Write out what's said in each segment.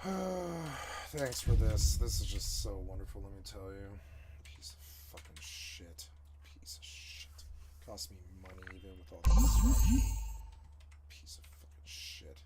Thanks for this. This is just so wonderful, let me tell you. Piece of fucking shit. Piece of shit. Cost me money even with all that distraction. Piece of fucking shit.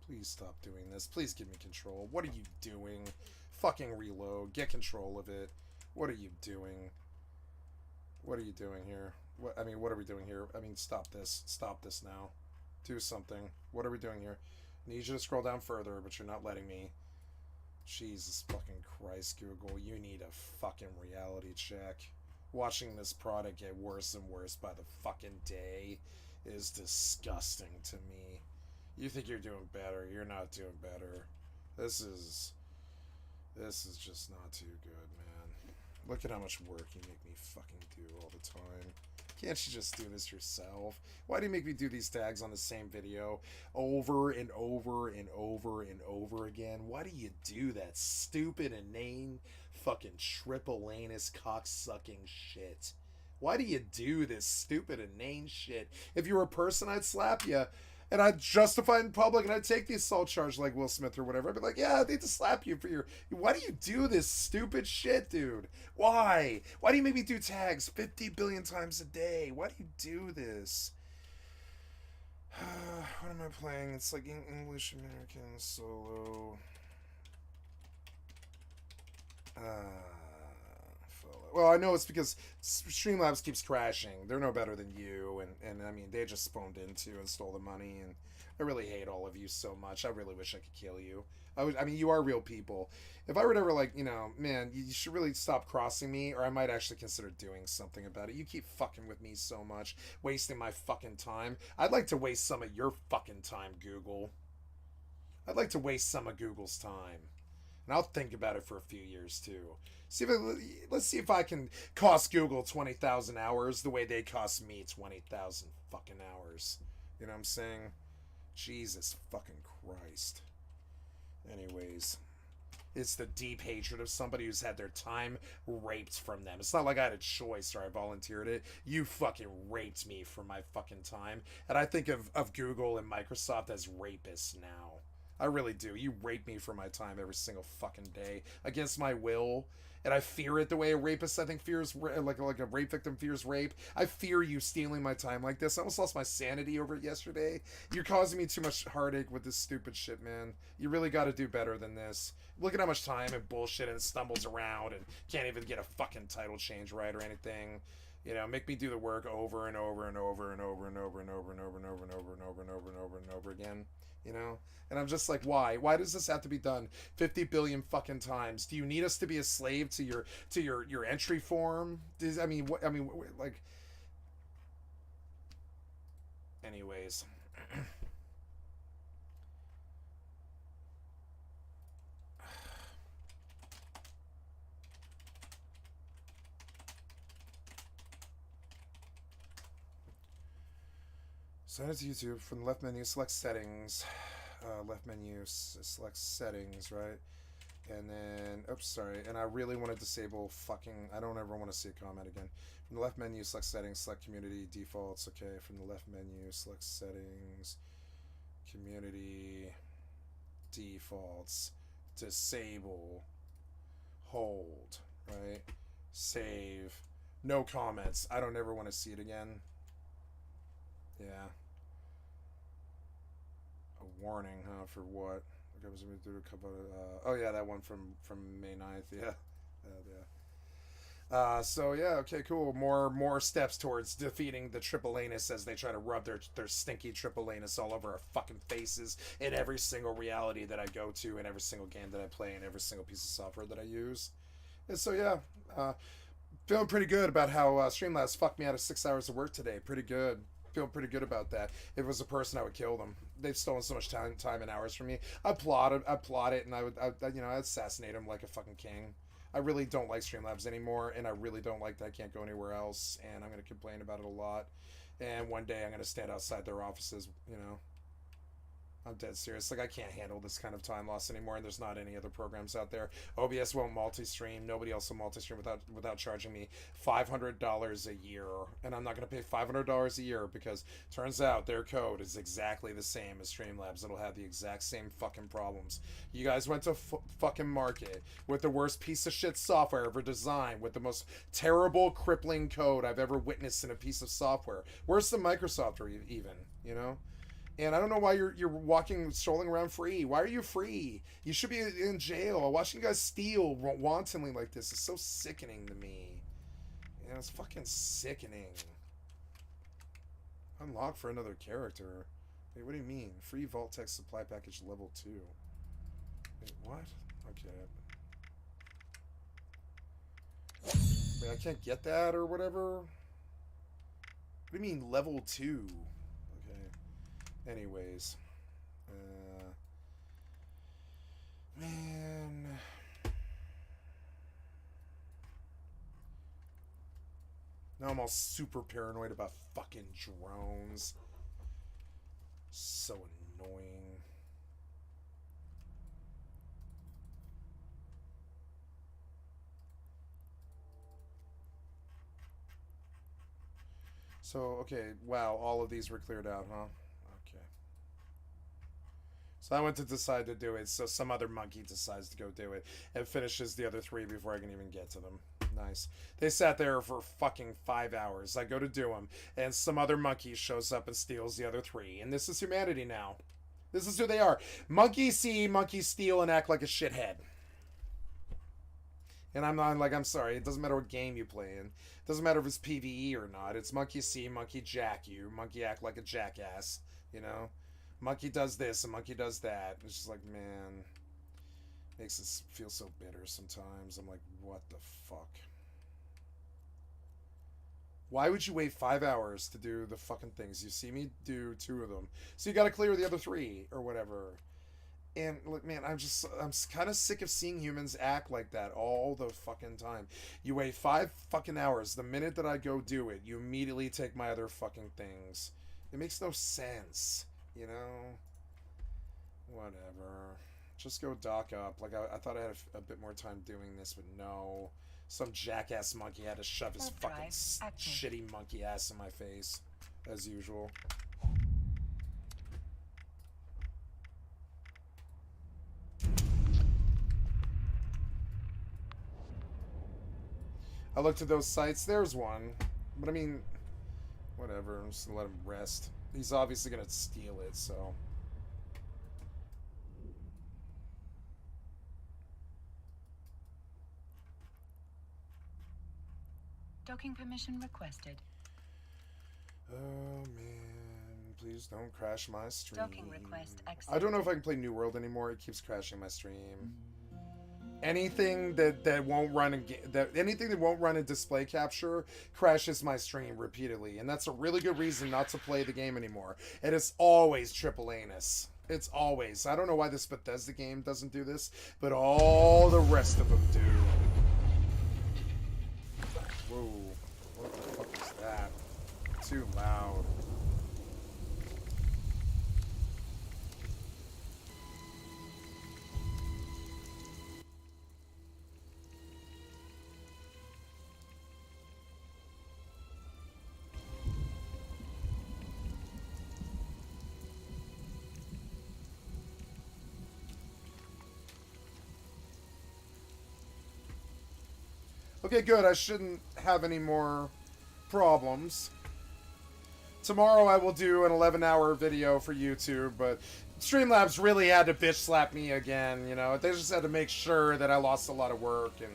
Please stop doing this. Please give me control. What are you doing? Fucking reload. Get control of it. What are you doing? What are you doing here? What what are we doing here? Stop this. Stop this now. Do something. What are we doing here? I need you to scroll down further, but you're not letting me. Jesus fucking Christ, Google. You need a fucking reality check. Watching this product get worse and worse by the fucking day is disgusting to me. You think you're doing better. You're not doing better. This is this is just not too good, man. Look at how much work you make me fucking do all the time. Can't you just do this yourself? Why do you make me do these tags on the same video over and over and over and over again? Why do you do that stupid, inane, fucking triple anus cocksucking shit? Why do you do this stupid, inane shit? If you were a person, I'd slap you. And I'd justify it in public and I'd take the assault charge like Will Smith or whatever. I'd be like, yeah, I need to slap you for your. Why do you do this stupid shit, dude? Why? Why do you make me do tags 50 billion times a day? Why do you do this? What am I playing? It's like English American solo. Well, I know it's because Streamlabs keeps crashing. They're no better than you, and they just spawned into and stole the money, and I really hate all of you so much. I really wish I could kill you. You are real people. If I were to ever, man, you should really stop crossing me, or I might actually consider doing something about it. You keep fucking with me so much, wasting my fucking time. I'd like to waste some of your fucking time, Google. I'd like to waste some of Google's time. And I'll think about it for a few years too. Let's see if I can cost Google 20,000 hours the way they cost me 20,000 fucking hours. You know what I'm saying? Jesus fucking Christ. Anyways, it's the deep hatred of somebody who's had their time raped from them. It's not like I had a choice or I volunteered it. You fucking raped me for my fucking time. And I think of Google and Microsoft as rapists now. I really do. You rape me for my time every single fucking day against my will, and I fear it the way a rapist I think fears like a rape victim fears rape. I fear you stealing my time like this. I almost lost my sanity over it yesterday. You're causing me too much heartache with this stupid shit, man. You really got to do better than this. Look at how much time and bullshit and it stumbles around and can't even get a fucking title change right or anything. Make me do the work over and over and over and over and over and over and over and over and over and over and over and over and over again. And I'm just like, why does this have to be done 50 billion fucking times? Do you need us to be a slave to your entry form? Like, anyways. Send it to YouTube. From the left menu, select settings. Left menu, select settings, right? And then, oops, sorry. And I really want to disable fucking. I don't ever want to see a comment again. From the left menu, select settings, select community defaults. Okay. From the left menu, select settings, community defaults, disable, hold, right? Save. No comments. I don't ever want to see it again. Yeah. A warning, huh? For what? Okay, oh yeah, that one from May 9th. Yeah. Yeah. So yeah, okay, cool. More steps towards defeating the triple anus as they try to rub their stinky triple anus all over our fucking faces in every single reality that I go to, in every single game that I play, in every single piece of software that I use. And so yeah, feeling pretty good about how Streamlabs fucked me out of 6 hours of work today. Pretty good. Feeling pretty good about that. If it was a person, I would kill them. They've stolen so much time and hours from me. I'd plot it, and I'd assassinate them like a fucking king. I really don't like Streamlabs anymore, and I really don't like that I can't go anywhere else, and I'm going to complain about it a lot. And one day I'm going to stand outside their offices, I'm dead serious. Like, I can't handle this kind of time loss anymore, and there's not any other programs out there. OBS won't multi-stream. Nobody else will multi-stream without charging me $500 a year, and I'm not going to pay $500 a year because turns out their code is exactly the same as Streamlabs. It'll have the exact same fucking problems. You guys went to fucking market with the worst piece of shit software ever designed, with the most terrible, crippling code I've ever witnessed in a piece of software. Worse than Microsoft, or even. And I don't know why you're strolling around free. Why are you free? You should be in jail. Watching you guys steal wantonly like this is so sickening to me. It's fucking sickening. Unlock for another character. Wait, what do you mean? Free Vault Tech Supply Package level 2. Wait, what? Okay. Wait, I can't get that or whatever? What do you mean level 2? Anyways, man, now I'm all super paranoid about fucking drones. So annoying. So, okay, wow, all of these were cleared out, huh? So I went to decide to do it, so some other monkey decides to go do it and finishes the other 3 before I can even get to them. Nice. They sat there for fucking 5 hours. I go to do them, and some other monkey shows up and steals the other 3. And this is humanity now. This is who they are. Monkey see, monkey steal, and act like a shithead. And I'm not like, I'm sorry, it doesn't matter what game you play in. It doesn't matter if it's PvE or not. It's monkey see, monkey jack you, monkey act like a jackass, Monkey does this and monkey does that. It's just like, man, makes us feel so bitter sometimes. I'm like, what the fuck? Why would you wait 5 hours to do the fucking things? You see me do 2 of them, so you gotta clear the other 3 or whatever. And look, man, I'm kind of sick of seeing humans act like that all the fucking time. You wait 5 fucking hours. The minute that I go do it, you immediately take my other fucking things. It makes no sense. Whatever. Just go dock up. Like, I thought I had a bit more time doing this, but no. Some jackass monkey had to shove his fucking shitty monkey ass in my face, as usual. I looked at those sites. There's one. But I mean, whatever. I'm just gonna let him rest. He's obviously gonna steal it, so. Docking permission requested. Oh man, please don't crash my stream. Docking request accepted. I don't know if I can play New World anymore. It keeps crashing my stream. Anything that won't run anything that won't run in display capture crashes my stream repeatedly, and that's a really good reason not to play the game anymore. And it's always triple anus. It's always. I don't know why this Bethesda game doesn't do this, but all the rest of them do. Whoa, what the fuck is that? Too loud. Okay, good. I shouldn't have any more problems. Tomorrow I will do an 11-hour video for YouTube, but Streamlabs really had to bitch slap me again, They just had to make sure that I lost a lot of work, and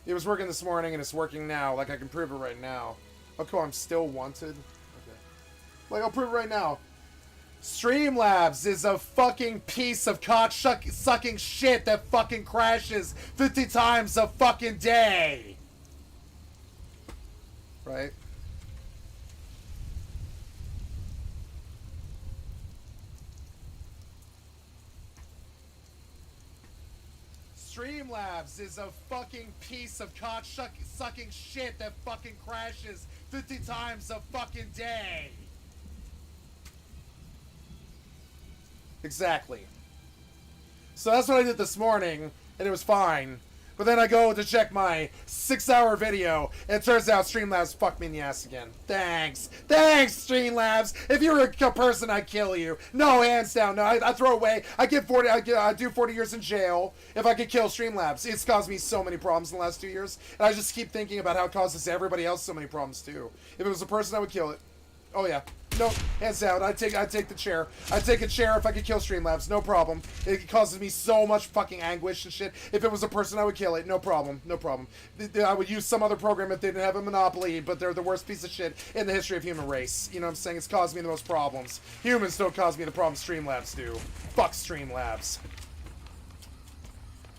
It was working this morning and it's working now. Like, I can prove it right now. Oh, cool, I'm still wanted. Okay. Like, I'll prove it right now. Streamlabs is a fucking piece of cock-sucking shit that fucking crashes 50 times a fucking day. Right? Streamlabs is a fucking piece of cock-sucking shit that fucking crashes 50 times a fucking day. Exactly. So that's what I did this morning, and it was fine. But then I go to check my 6-hour video, and it turns out Streamlabs fucked me in the ass again. Thanks. Thanks, Streamlabs. If you were a person, I'd kill you. No, hands down. No, I throw away. I do 40 years in jail if I could kill Streamlabs. It's caused me so many problems in the last 2 years, and I just keep thinking about how it causes everybody else so many problems too. If it was a person, I would kill it. Oh yeah. No, hands down. I'd take the chair. I'd take a chair if I could kill Streamlabs. No problem. It causes me so much fucking anguish and shit. If it was a person, I would kill it. No problem. No problem. I would use some other program if they didn't have a monopoly, but they're the worst piece of shit in the history of human race. You know what I'm saying? It's caused me the most problems. Humans don't cause me the problems Streamlabs do. Fuck Streamlabs.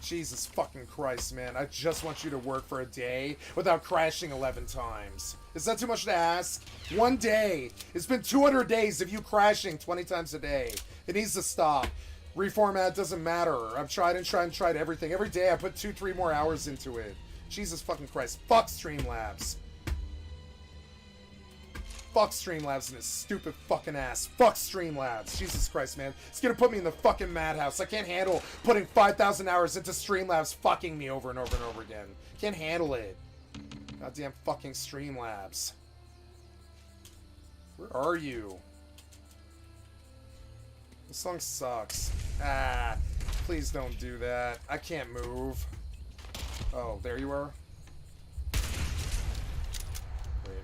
Jesus fucking Christ, man. I just want you to work for a day without crashing 11 times. Is that too much to ask? One day. It's been 200 days of you crashing 20 times a day. It needs to stop. Reformat doesn't matter. I've tried and tried and tried everything. Every day I put 2-3 more hours into it. Jesus fucking Christ. Fuck Streamlabs. Fuck Streamlabs and his stupid fucking ass. Fuck Streamlabs. Jesus Christ, man. It's gonna put me in the fucking madhouse. I can't handle putting 5,000 hours into Streamlabs fucking me over and over and over again. Can't handle it. Goddamn fucking Streamlabs. Where are you? This song sucks. Ah, please don't do that. I can't move. Oh, there you are. Wait.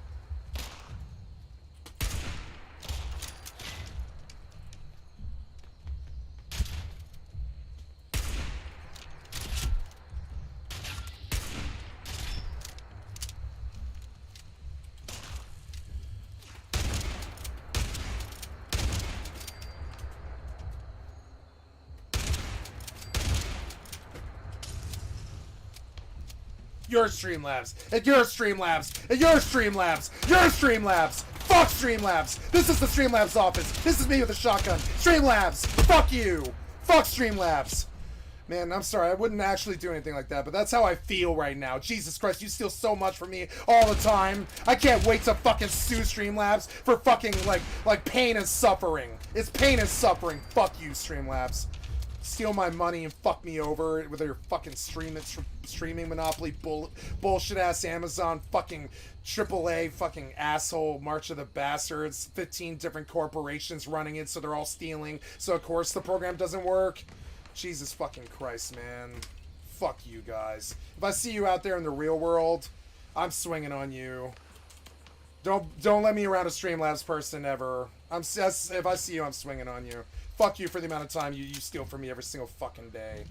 Your Streamlabs, and your Streamlabs, and your Streamlabs, your Streamlabs! Fuck Streamlabs! This is the Streamlabs office! This is me with a shotgun! Streamlabs! Fuck you! Fuck Streamlabs! Man, I'm sorry, I wouldn't actually do anything like that, but that's how I feel right now. Jesus Christ, you steal so much from me all the time. I can't wait to fucking sue Streamlabs for fucking, like pain and suffering. It's pain and suffering. Fuck you, Streamlabs. Steal my money and fuck me over with your fucking streaming monopoly bullshit ass Amazon fucking AAA fucking asshole March of the Bastards, 15 different corporations running it, so they're all stealing, so of course the program doesn't work. Jesus fucking Christ, man. Fuck you guys. If I see you out there in the real world, I'm swinging on you. Don't let me around a Streamlabs person ever. If I see you, I'm swinging on you. Fuck you for the amount of time you steal from me every single fucking day.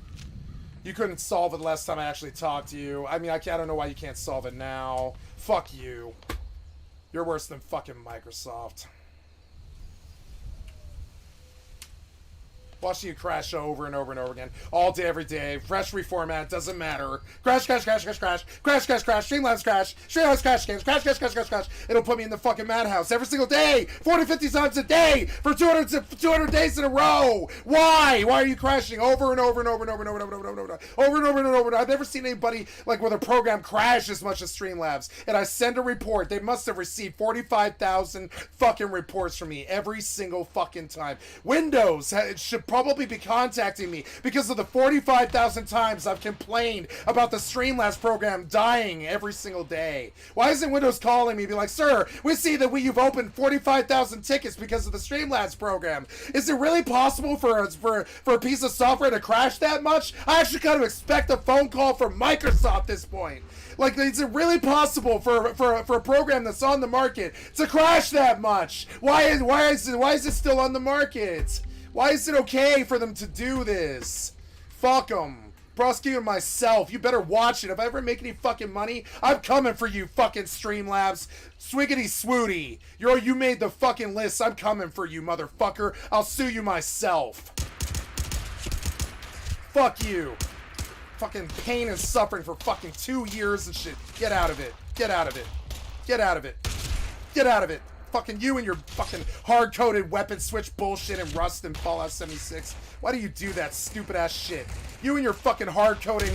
You couldn't solve it last time I actually talked to you. I mean, I don't know why you can't solve it now. Fuck you. You're worse than fucking Microsoft. Watching you crash over and over and over again. All day, every day. Fresh reformat, doesn't matter. Crash, crash, crash, crash, crash. Crash, crash, crash. Streamlabs crash. Streamlabs crash games. Crash, crash, crash, crash, crash. It'll put me in the fucking madhouse every single day. 40, 50 times a day. For 200 days in a row. Why? Why are you crashing over and over and over and over and over and over and over and over and over and over? I've never seen anybody like with a program crash as much as Streamlabs. And I send a report. They must have received 45,000 fucking reports from me every single fucking time. Windows should probably be contacting me because of the 45,000 times I've complained about the Streamlabs program dying every single day. Why isn't Windows calling me and be like, sir, we see that you've opened 45,000 tickets because of the Streamlabs program. Is it really possible for a piece of software to crash that much? I actually kind of expect a phone call from Microsoft at this point. Like, is it really possible for a program that's on the market to crash that much? Why is it still on the market? Why is it okay for them to do this? Fuck them. Prosecuting myself. You better watch it. If I ever make any fucking money, I'm coming for you, fucking Streamlabs. Swiggity swooty. You made the fucking list. I'm coming for you, motherfucker. I'll sue you myself. Fuck you. Fucking pain and suffering for fucking 2 years and shit. Get out of it. Get out of it. Get out of it. Get out of it. Fucking you and your fucking hard-coded weapon switch bullshit and Rust and Fallout 76. Why do you do that stupid ass shit? You and your fucking hard-coded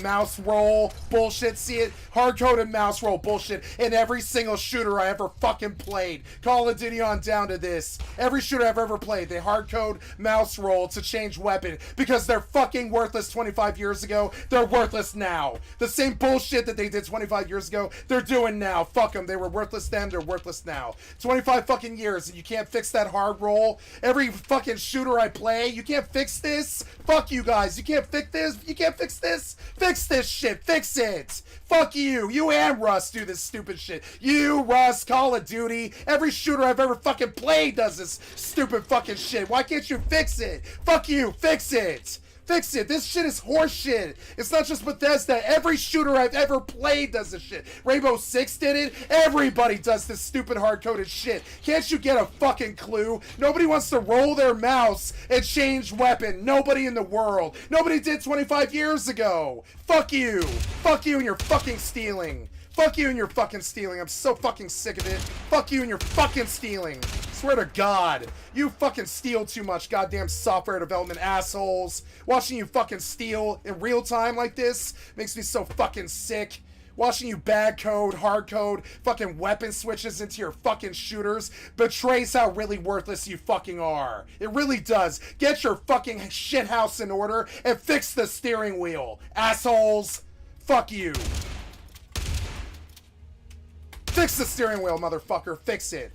mouse roll bullshit. See it? Hard-coded mouse roll bullshit in every single shooter I ever fucking played. Call of Duty on down to this. Every shooter I've ever played, they hard-code mouse roll to change weapon because they're fucking worthless 25 years ago. They're worthless now. The same bullshit that they did 25 years ago, they're doing now. Fuck them. They were worthless then, they're worthless now. 25 fucking years and you can't fix that hard roll. Every fucking shooter I play, you can't fix this. Fuck you guys. You can't fix this. You can't fix this. Fix this shit. Fix it. Fuck you. You and Rust do this stupid shit. You, Rust, Call of Duty. Every shooter I've ever fucking played does this stupid fucking shit. Why can't you fix it? Fuck you. Fix it. Fix it. This shit is horseshit. It's not just Bethesda. Every shooter I've ever played does this shit. Rainbow Six did it. Everybody does this stupid hard-coded shit. Can't you get a fucking clue? Nobody wants to roll their mouse and change weapon. Nobody in the world. Nobody did 25 years ago. Fuck you. Fuck you and your fucking stealing. Fuck you and your fucking stealing. I'm so fucking sick of it. Fuck you and your fucking stealing. Swear to God. You fucking steal too much, goddamn software development assholes. Watching you fucking steal in real time like this makes me so fucking sick. Watching you bad code, hard code, fucking weapon switches into your fucking shooters betrays how really worthless you fucking are. It really does. Get your fucking shithouse in order and fix the steering wheel. Assholes. Fuck you. Fix the steering wheel, motherfucker. Fix it.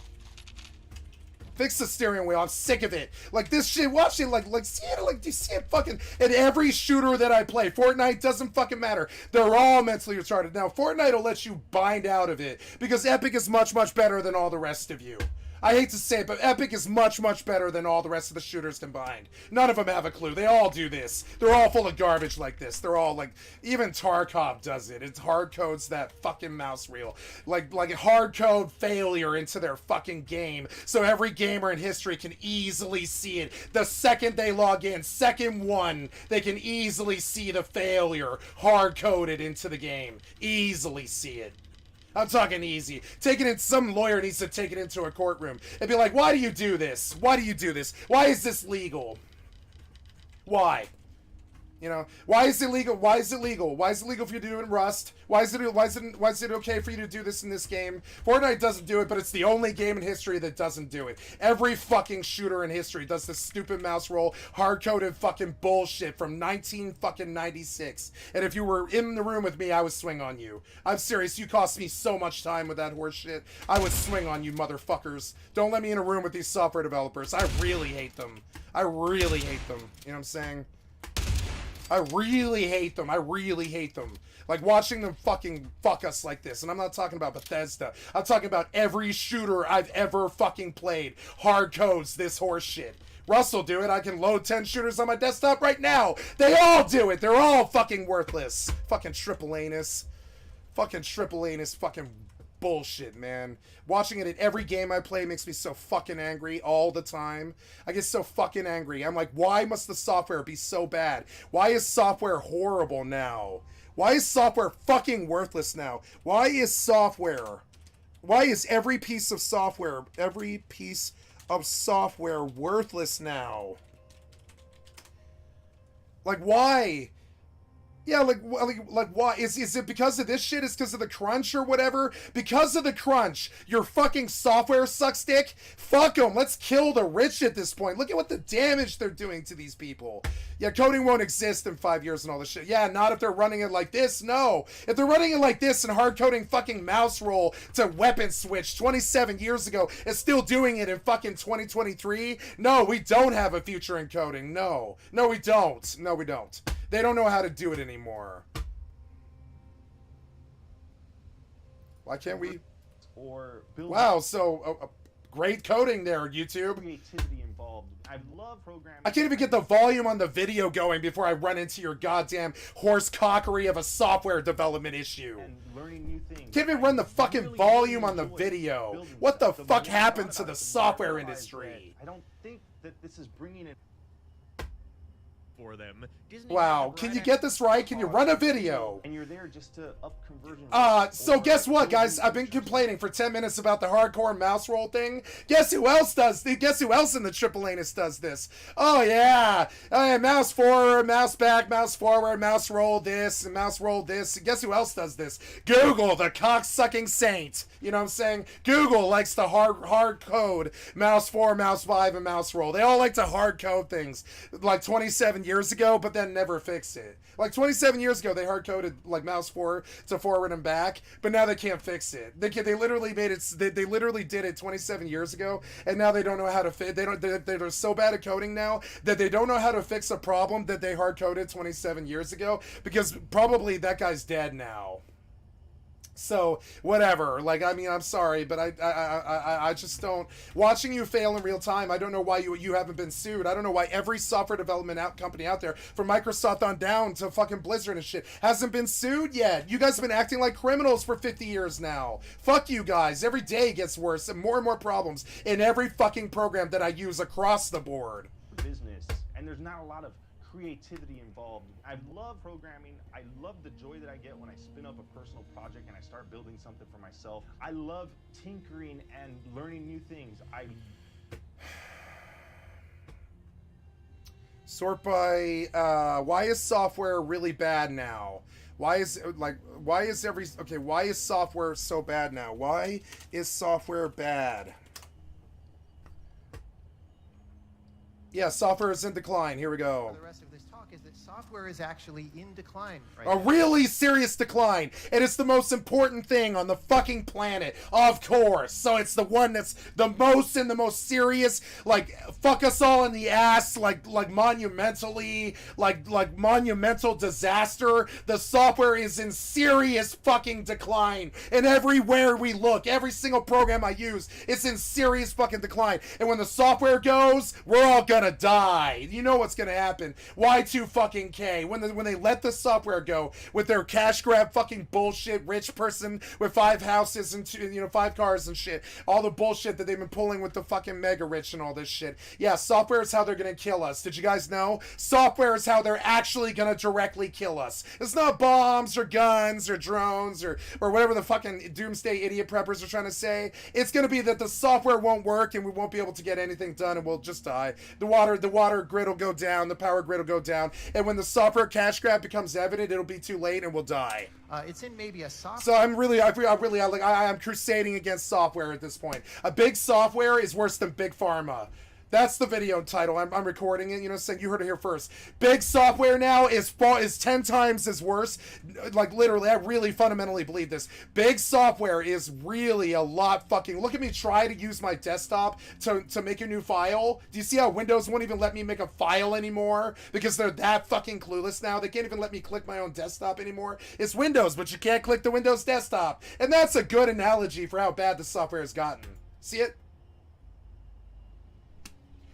Fix the steering wheel. I'm sick of it. Like this shit. Watch it. Like see it. Like do you see it? Fucking in every shooter that I play. Fortnite doesn't fucking matter. They're all mentally retarded. Now Fortnite will let you bind out of it because Epic is much better than all the rest of you. I hate to say it, but Epic is much better than all the rest of the shooters combined. None of them have a clue. They all do this. They're all full of garbage like this. They're all like, even Tarkov does it. It hard codes that fucking mouse reel. Like hard code failure into their fucking game. So every gamer in history can easily see it. The second they log in, second one, they can easily see the failure hard coded into the game. Easily see it. I'm talking easy. Taking it, some lawyer needs to take it into a courtroom and be like, why do you do this? Why do you do this? Why is this legal? Why? You know, why is it legal? Why is it legal? Why is it legal for you to do it in Rust? Why is it okay for you to do this in this game? Fortnite doesn't do it, but it's the only game in history that doesn't do it. Every fucking shooter in history does this stupid mouse roll, hard-coded fucking bullshit from 1996. And if you were in the room with me, I would swing on you. I'm serious. You cost me so much time with that horse shit. I would swing on you, motherfuckers. Don't let me in a room with these software developers. I really hate them. I really hate them. You know what I'm saying? I really hate them. I really hate them. Like watching them fucking fuck us like this. And I'm not talking about Bethesda. I'm talking about every shooter I've ever fucking played. Hard codes this horse shit. Russ will do it. I can load 10 shooters on my desktop right now. They all do it. They're all fucking worthless. Fucking triple anus. Fucking triple anus. Fucking bullshit, man. Watching it in every game I play makes me so fucking angry all the time. I get so fucking angry. I'm like, why must the software be so bad? Why is software horrible now? Why is software fucking worthless now? Why is every piece of software worthless now? Like, why? Yeah, like why? Is it because of this shit? Is it because of the crunch or whatever? Because of the crunch, your fucking software sucks dick? Fuck them. Let's kill the rich at this point. Look at what the damage they're doing to these people. Yeah, coding won't exist in 5 years and all this shit. Yeah, not if they're running it like this. No. If they're running it like this and hard coding fucking mouse roll to weapon switch 27 years ago and still doing it in fucking 2023, no, we don't have a future in coding. No. No, we don't. No, we don't. They don't know how to do it anymore. Why can't we? Or wow, so great coding there, YouTube. Creativity involved. I love programming. I can't even get the volume on the video going before I run into your goddamn horse cockery of a software development issue. And learning new things. Can't even run the fucking volume on the video. What the fuck happened to the software industry? I don't think that this is bringing it for them. Disney Wow, can you get this right? Can you run a video? and you're there just to up conversion. So guess what, guys? I've been complaining for 10 minutes about the hardcore mouse roll thing. Guess who else does? Guess who else in the Triple Anus does this? Oh yeah, mouse forward, mouse back, mouse forward, mouse roll this, and mouse roll this. Guess who else does this? Google, the cock-sucking saint. You know what I'm saying? Google likes to hard code mouse 4, mouse 5, and mouse roll. They all like to hard code things like 27 years ago, but then never fix it. Like 27 years ago, they hard coded like mouse 4 to forward and back, but now they can't fix it. They literally made it. They literally did it 27 years ago, and now they don't know how to fix. They're so bad at coding now that they don't know how to fix a problem that they hard coded 27 years ago, because probably that guy's dead now. So whatever, like, I mean, I'm sorry, but I just don't. Watching you fail in real time, I don't know why you haven't been sued. I don't know why every software development company out there, from Microsoft on down to fucking Blizzard and shit, hasn't been sued yet. You guys have been acting like criminals for 50 years now. Fuck you guys. Every day gets worse and more problems in every fucking program that I use across the board. business, and there's not a lot of creativity involved. I love programming. I love the joy that I get when I spin up a personal project and I start building something for myself. I love tinkering and learning new things. Sort by why is software really bad now? Why is software so bad now? Why is software bad? Yeah, software is in decline. Here we go. The rest of this talk is that software is actually in decline right A now. really serious decline, and it's the most important thing on the fucking planet, of course. So it's the one that's the most serious, like fuck us all in the ass, like monumentally, like monumental disaster. The software is in serious fucking decline, and everywhere we look, every single program I use, it's in serious fucking decline. And when the software goes, we're all gonna die. You know what's gonna happen? Y2 fucking K. When they let the software go with their cash grab fucking bullshit, rich person with 5 houses and 5 cars and shit, all the bullshit that they've been pulling with the fucking mega rich and all this shit. Yeah, software is how they're gonna kill us. Did you guys know? Software is how they're actually gonna directly kill us. It's not bombs or guns or drones or whatever the fucking doomsday idiot preppers are trying to say. It's gonna be that the software won't work and we won't be able to get anything done and we'll just die. The water grid will go down, the power grid will go down, and when the software cash grab becomes evident, it'll be too late and we'll die. It's in maybe a soft. So I'm crusading against software at this point. A big software is worse than big pharma. That's the video title. I'm recording it, saying you heard it here first. Big software now is 10 times as worse. Like, literally, I really fundamentally believe this. Big software is really a lot fucking... Look at me try to use my desktop to make a new file. Do you see how Windows won't even let me make a file anymore? Because they're that fucking clueless now. They can't even let me click my own desktop anymore. It's Windows, but you can't click the Windows desktop. And that's a good analogy for how bad the software has gotten. See it?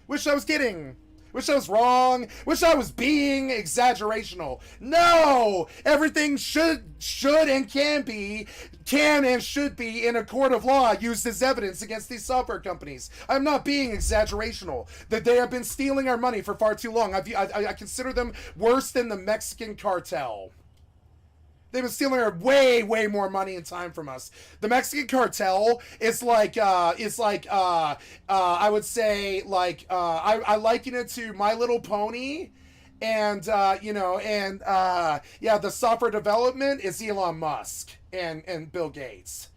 Wish I was kidding. Wish I was wrong. Wish I was being exaggerational. No! Everything should and can and should be in a court of law used as evidence against these software companies. I'm not being exaggerational. That they have been stealing our money for far too long. I consider them worse than the Mexican cartel. They've been stealing our way more money and time from us. The Mexican cartel is I would say I liken it to My Little Pony, and the software development is Elon Musk and Bill Gates.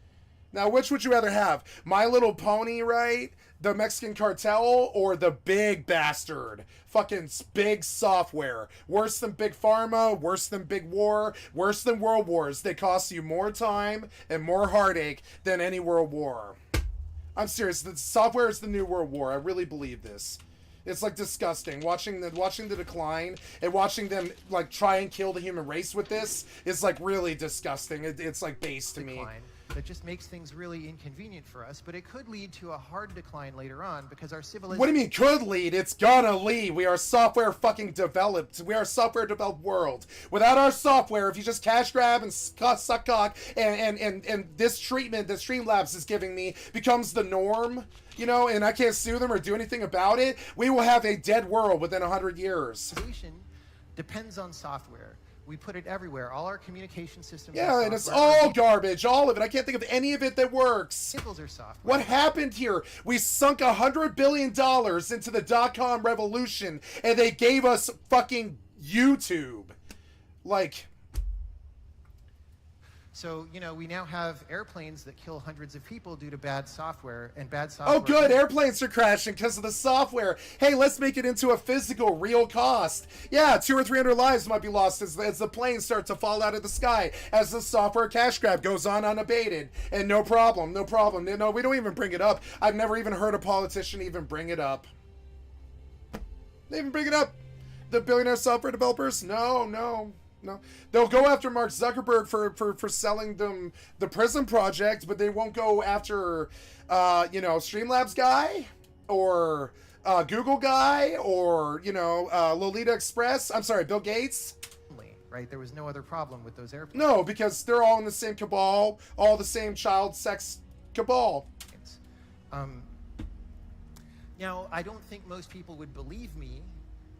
Now, which would you rather have? My Little Pony, right? The Mexican cartel, or the big bastard? Fucking big software. Worse than big pharma, worse than big war, worse than world wars. They cost you more time and more heartache than any world war. I'm serious. The software is the new world war. I really believe this. It's like disgusting. Watching the decline and watching them like try and kill the human race with this is like really disgusting. It's like base to me. that just makes things really inconvenient for us, but it could lead to a hard decline later on because our civilization... What do you mean could lead? It's gonna lead. We are software fucking developed. We are a software developed world. Without our software, if you just cash grab and suck cock and this treatment that Streamlabs is giving me becomes the norm, you know, and I can't sue them or do anything about it, we will have a dead world within 100 years. Depends on software. We put it everywhere. All our communication systems. Yeah, and it's all garbage, all of it. I can't think of any of it that works. Vehicles are software. What happened here? We sunk $100 billion into the .com revolution, and they gave us fucking YouTube. Like... So, you know, we now have airplanes that kill hundreds of people due to bad software, and bad software... Oh, good. Airplanes are crashing because of the software. Hey, let's make it into a physical, real cost. Yeah, 200 or 300 lives might be lost as the planes start to fall out of the sky, as the software cash grab goes on unabated. And no problem, no problem. No, we don't even bring it up. I've never even heard a politician even bring it up. They even bring it up. The billionaire software developers? No. They'll go after Mark Zuckerberg for selling them the Prism project, but they won't go after, you know, Streamlabs guy or Google guy or, you know, Lolita Express. I'm sorry, Bill Gates. Right? There was no other problem with those airplanes. No, because they're all in the same cabal, all the same child sex cabal. Now, I don't think most people would believe me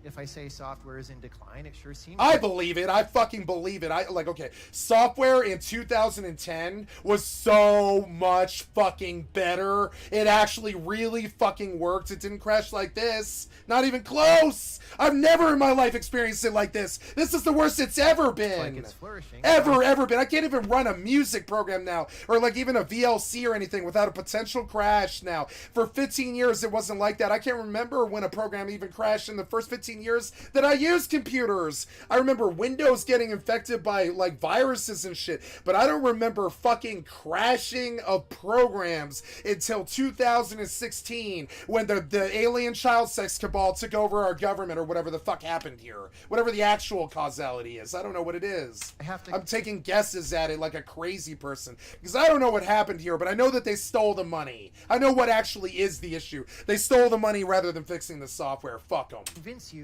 if I say software is in decline. It sure seems... I believe it. I fucking believe it. Okay, software in 2010 was so much fucking better. It actually really fucking worked. It didn't crash like this. Not even close. I've never in my life experienced it like this. This is the worst it's ever been. Like it's flourishing. Ever been. I can't even run a music program now, or like even a VLC or anything without a potential crash now. For 15 years, it wasn't like that. I can't remember when a program even crashed in the first 15 years that I used computers. I remember Windows getting infected by like viruses and shit, but I don't remember fucking crashing of programs until 2016 when the alien child sex cabal took over our government or whatever the fuck happened here. Whatever the actual causality is. I don't know what it is. I'm taking guesses at it like a crazy person because I don't know what happened here, but I know that they stole the money. I know what actually is the issue. They stole the money rather than fixing the software. Fuck them. Convince you.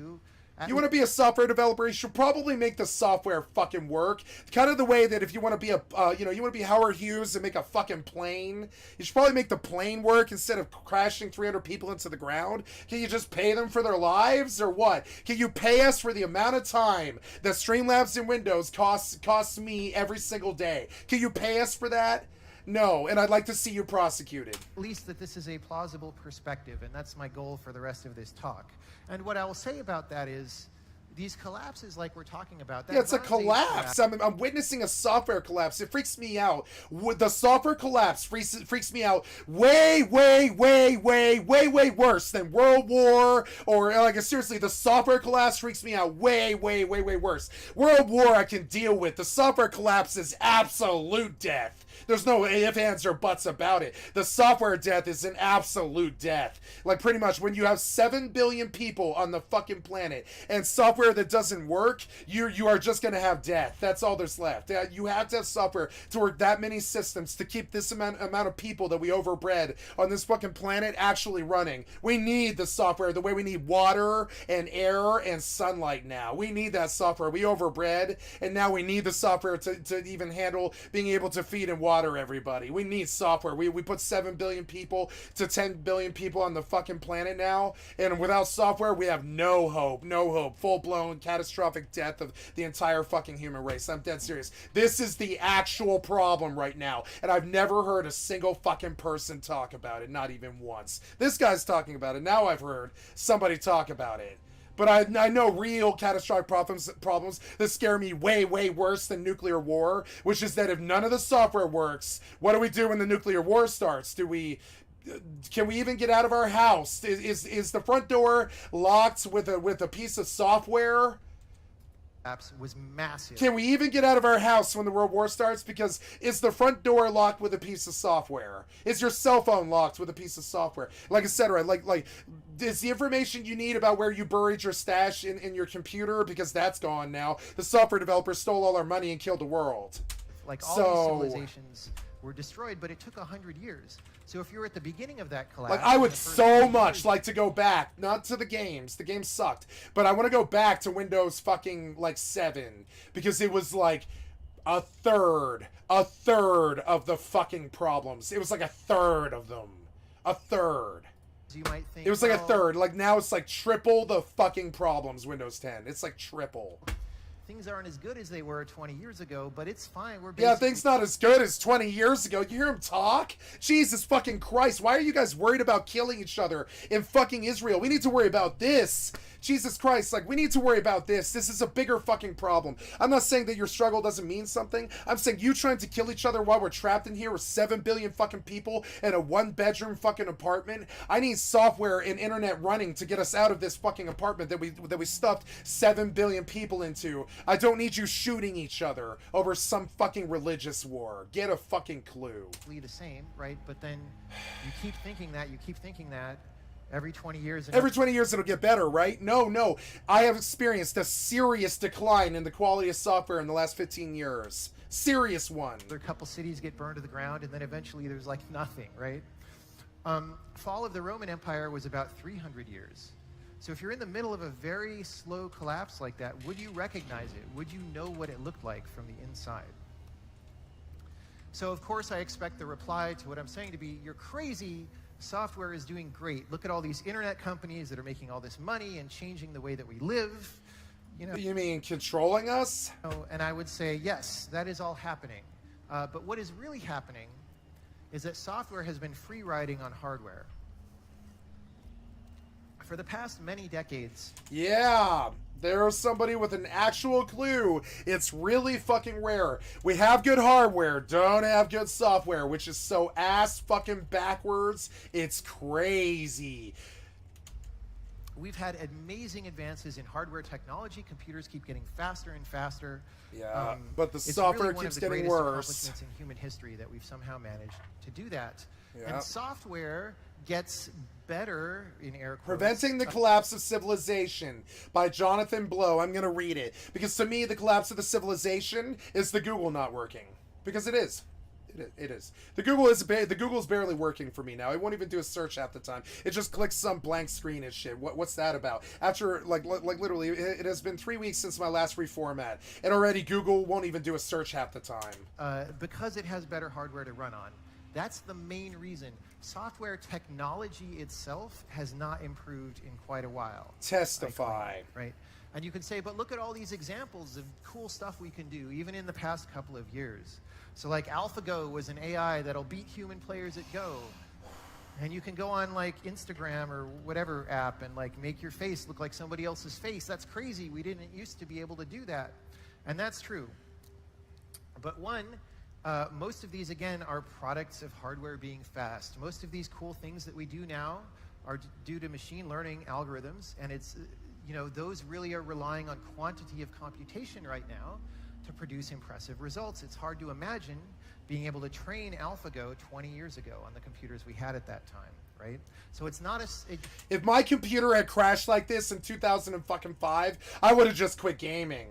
You want to be a software developer, you should probably make the software fucking work. Kind of the way that if you want to be a, you want to be Howard Hughes and make a fucking plane, you should probably make the plane work instead of crashing 300 people into the ground. Can you just pay them for their lives or what? Can you pay us for the amount of time that Streamlabs and Windows costs me every single day? Can you pay us for that? No, and I'd like to see you prosecuted. At least that this is a plausible perspective, and that's my goal for the rest of this talk. And what I will say about that is, these collapses like we're talking about... Yeah, it's a collapse. I'm witnessing a software collapse. It freaks me out. The software collapse freaks me out way worse than World War or, like, seriously, the software collapse freaks me out way worse. World War I can deal with. The software collapse is absolute death. There's no ifs, ands, or buts about it. The software death is an absolute death. Like, pretty much, when you have 7 billion people on the fucking planet and software that doesn't work, you are just going to have death. That's all there's left. You have to have software to work that many systems to keep this amount of people that we overbred on this fucking planet actually running. We need the software the way we need water and air and sunlight now. We need that software. We overbred, and now we need the software to even handle being able to feed and water everybody. We need software. We put 7 billion people to 10 billion people on the fucking planet now, and without software we have no hope. Full-blown catastrophic death of the entire fucking human race. I'm dead serious. This is the actual problem right now, and I've never heard a single fucking person talk about it, not even once. This guy's talking about it. Now I've heard somebody talk about it. But I know real catastrophic problems that scare me way worse than nuclear war, which is that if none of the software works, what do we do when the nuclear war starts? Can we even get out of our house? Is the front door locked with a piece of software? Was massive. Can we even get out of our house when the World War starts? Because is the front door locked with a piece of software? Is your cell phone locked with a piece of software? Like, etc. Like, is the information you need about where you buried your stash in your computer? Because that's gone now. The software developers stole all our money and killed the world. Like all these civilizations were destroyed, but it took 100 years. So if you're at the beginning of that collapse... Like, I would in the first so 20 much years, like to go back, not to the games sucked, but I want to go back to Windows fucking, like, 7, because it was, like, a third of the fucking problems. It was like a third of them. A third. you might think, It was like a well, third. Like, now it's like triple the fucking problems, Windows 10. It's like triple. things aren't as good as they were 20 years ago, but it's fine. We're Yeah, basically... things not as good as 20 years ago. You hear him talk? Jesus fucking Christ. Why are you guys worried about killing each other in fucking Israel? We need to worry about this. Jesus Christ, like, we need to worry about this. This is a bigger fucking problem. I'm not saying that your struggle doesn't mean something. I'm saying you trying to kill each other while we're trapped in here with 7 billion fucking people in a 1-bedroom fucking apartment. I need software and internet running to get us out of this fucking apartment that we stuffed 7 billion people into. I don't need you shooting each other over some fucking religious war. Get a fucking clue. the same, right? But then you keep thinking that, every 20 years... Every 20 years it'll get better, right? No. I have experienced a serious decline in the quality of software in the last 15 years. Serious one. A couple cities get burned to the ground, and then eventually there's like nothing, right? Fall of the Roman Empire was about 300 years. So if you're in the middle of a very slow collapse like that, would you recognize it? Would you know what it looked like from the inside? So of course I expect the reply to what I'm saying to be, you're crazy. Software is doing great. Look at all these internet companies that are making all this money and changing the way that we live. You mean controlling us? And I would say, yes, that is all happening. But what is really happening is that software has been free riding on hardware. For the past many decades... Yeah, there's somebody with an actual clue. It's really fucking rare. We have good hardware, don't have good software, which is so ass fucking backwards. It's crazy. We've had amazing advances in hardware technology. Computers keep getting faster and faster. Yeah, but the it's software really keeps one of the getting greatest worse. accomplishments in human history that we've somehow managed to do that. Yeah. And software gets better, in air quotes. Preventing the Collapse of Civilization by Jonathan Blow. I'm going to read it. Because to me, the collapse of the civilization is the Google not working. Because it is. It is. The Google's barely working for me now. It won't even do a search half the time. It just clicks some blank screen and shit. What's that about? After, like literally, it has been 3 weeks since my last reformat. And already Google won't even do a search half the time. Because it has better hardware to run on. That's the main reason. Software technology itself has not improved in quite a while. Testify. Right? And you can say, but look at all these examples of cool stuff we can do, even in the past couple of years. So like AlphaGo was an AI that'll beat human players at Go. And you can go on like Instagram or whatever app and like make your face look like somebody else's face. That's crazy. We didn't used to be able to do that. And that's true. But most of these, again, are products of hardware being fast. Most of these cool things that we do now are due to machine learning algorithms, and it's, those really are relying on quantity of computation right now to produce impressive results. It's hard to imagine being able to train AlphaGo 20 years ago on the computers we had at that time, right? So it's not if my computer had crashed like this in 2005, I would have just quit gaming.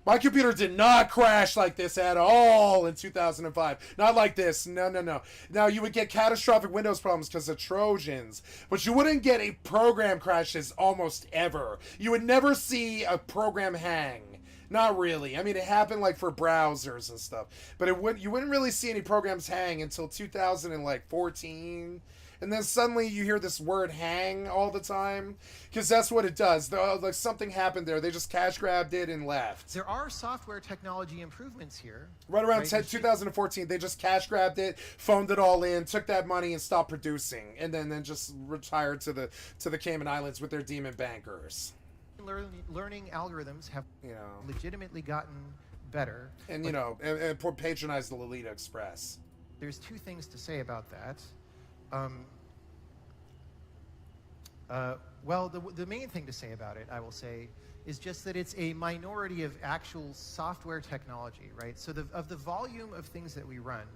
My computer did not crash like this at all in 2005. Not like this. No. Now, you would get catastrophic Windows problems because of Trojans, but you wouldn't get a program crashes almost ever. You would never see a program hang. Not really. I mean, it happened like for browsers and stuff, but you wouldn't really see any programs hang until 2014. And then suddenly you hear this word hang all the time. Because that's what it does. Like something happened there. They just cash grabbed it and left. There are software technology improvements here. Right around 2014, they just cash grabbed it, phoned it all in, took that money and stopped producing. And then just retired to the Cayman Islands with their demon bankers. Learning algorithms have legitimately gotten better. And, and patronized the Lolita Express. There's two things to say about that. Well, the main thing to say about it, I will say, is just that it's a minority of actual software technology, right? So of the volume of things that we run,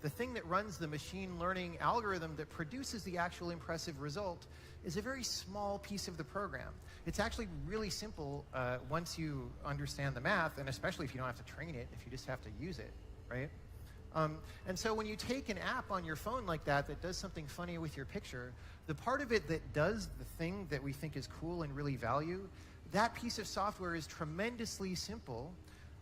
the thing that runs the machine learning algorithm that produces the actual impressive result is a very small piece of the program. It's actually really simple once you understand the math, and especially if you don't have to train it, if you just have to use it, right? And so when you take an app on your phone like that that does something funny with your picture, the part of it that does the thing that we think is cool and really value, that piece of software is tremendously simple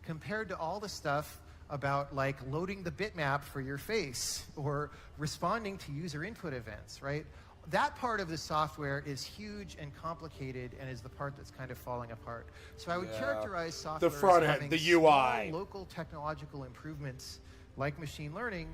compared to all the stuff about like loading the bitmap for your face or responding to user input events, right? That part of the software is huge and complicated and is the part that's kind of falling apart. So I would characterize software the front as end, having the small UI, local technological improvements like machine learning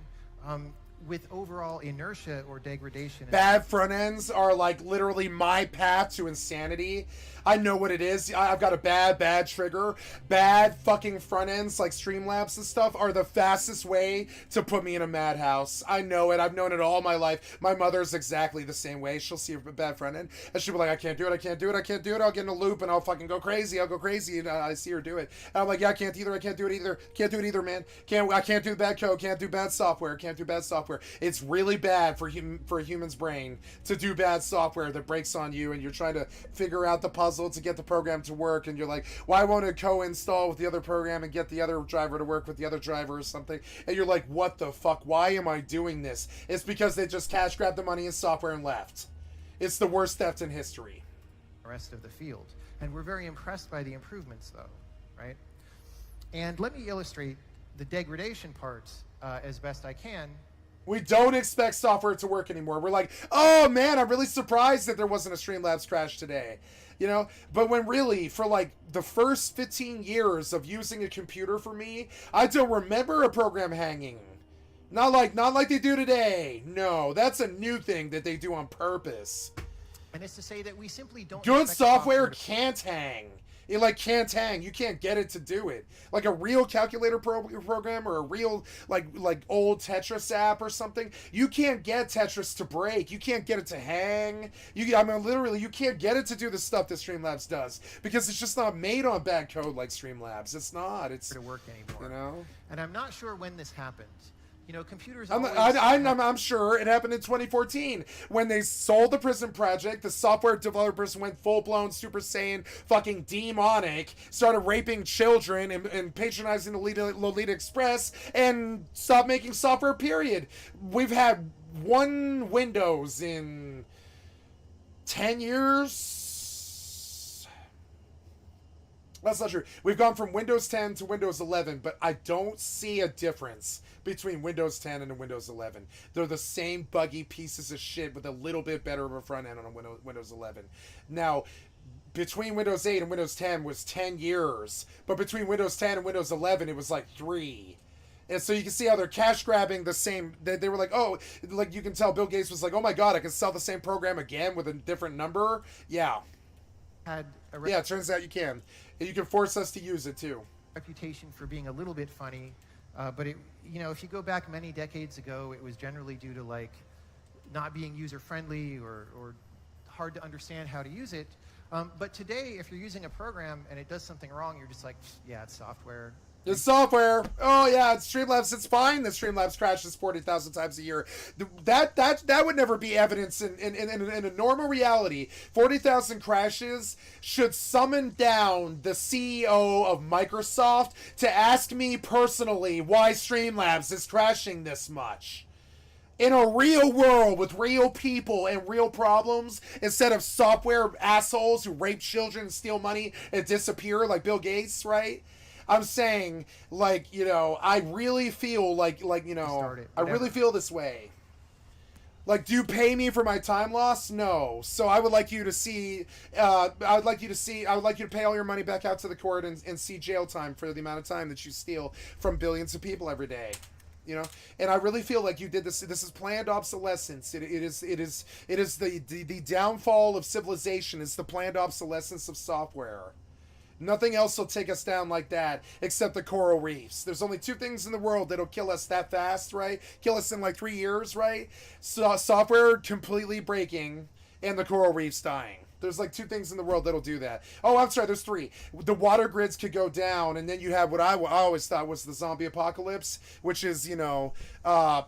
with overall inertia or degradation. Bad front ends are like literally my path to insanity. I know what it is. I've got a bad trigger. Bad fucking front ends like Streamlabs and stuff are the fastest way to put me in a madhouse. I know it. I've known it all my life. My mother's exactly the same way. She'll see a bad front end and she'll be like, I can't do it. I can't do it. I can't do it. I'll get in a loop and I'll fucking go crazy. I'll go crazy and I see her do it. And I'm like, yeah, I can't either. I can't do it either. Can't do it either, man. I can't do bad code. Can't do bad software. Can't do bad software. It's really bad for a human's brain to do bad software that breaks on you and you're trying to figure out the puzzle to get the program to work and you're like, why won't it co-install with the other program and get the other driver to work with the other driver or something? And you're like, what the fuck? Why am I doing this? It's because they just cash grabbed the money in software and left. It's the worst theft in history. The rest of the field. And we're very impressed by the improvements though, right? And let me illustrate the degradation parts as best I can. We don't expect software to work anymore. We're like, oh man, I'm really surprised that there wasn't a Streamlabs crash today. You know, but when really, for like the first 15 years of using a computer for me, I don't remember a program hanging. Not like they do today. No, that's a new thing that they do on purpose. And it's to say that we simply don't. Good software can't hang. It like can't hang. You can't get it to do it. Like a real calculator program or a real like old Tetris app or something. You can't get Tetris to break. You can't get it to hang. Literally, you can't get it to do the stuff that Streamlabs does because it's just not made on bad code like Streamlabs. It's not. It's to work anymore. You know. And I'm not sure when this happened. You know, computers. I'm sure it happened in 2014 when they sold the Prison Project. The software developers went full-blown Super Saiyan, fucking demonic, started raping children and patronizing Lolita Express, and stopped making software. Period. We've had one Windows in 10 years. That's not true. We've gone from Windows 10 to Windows 11, but I don't see a difference between Windows 10 and Windows 11. They're the same buggy pieces of shit with a little bit better of a front end on a Windows 11. Now, between Windows 8 and Windows 10 was 10 years, but between Windows 10 and Windows 11, it was like 3. And so you can see how they're cash grabbing the same. They were like, oh, like you can tell Bill Gates was like, oh my God, I can sell the same program again with a different number. Yeah. Yeah, it turns out you can. And you can force us to use it too. Reputation for being a little bit funny, but it, you know, if you go back many decades ago, it was generally due to like not being user friendly or hard to understand how to use it. But today, if you're using a program and it does something wrong, you're just like, yeah, it's software. It's software. Oh yeah, it's Streamlabs. It's fine that Streamlabs crashes 40,000 times a year. That would never be evidence in a normal reality. 40,000 crashes should summon down the CEO of Microsoft to ask me personally why Streamlabs is crashing this much. In a real world with real people and real problems, instead of software assholes who rape children and steal money and disappear like Bill Gates, right? I'm saying, like, you know, I really feel like you know, I really feel this way. Like, do you pay me for my time loss? No. So I would like you to see, I would like you to pay all your money back out to the court and see jail time for the amount of time that you steal from billions of people every day. You know, and I really feel like you did this. This is planned obsolescence. It is the downfall of civilization. It's the planned obsolescence of software. Nothing else will take us down like that except the coral reefs. There's only 2 things in the world that'll kill us that fast, right? Kill us in like 3 years, right? So, software completely breaking and the coral reefs dying. There's like 2 things in the world that'll do that. Oh, I'm sorry, there's 3. The water grids could go down, and then you have what I always thought was the zombie apocalypse, which is,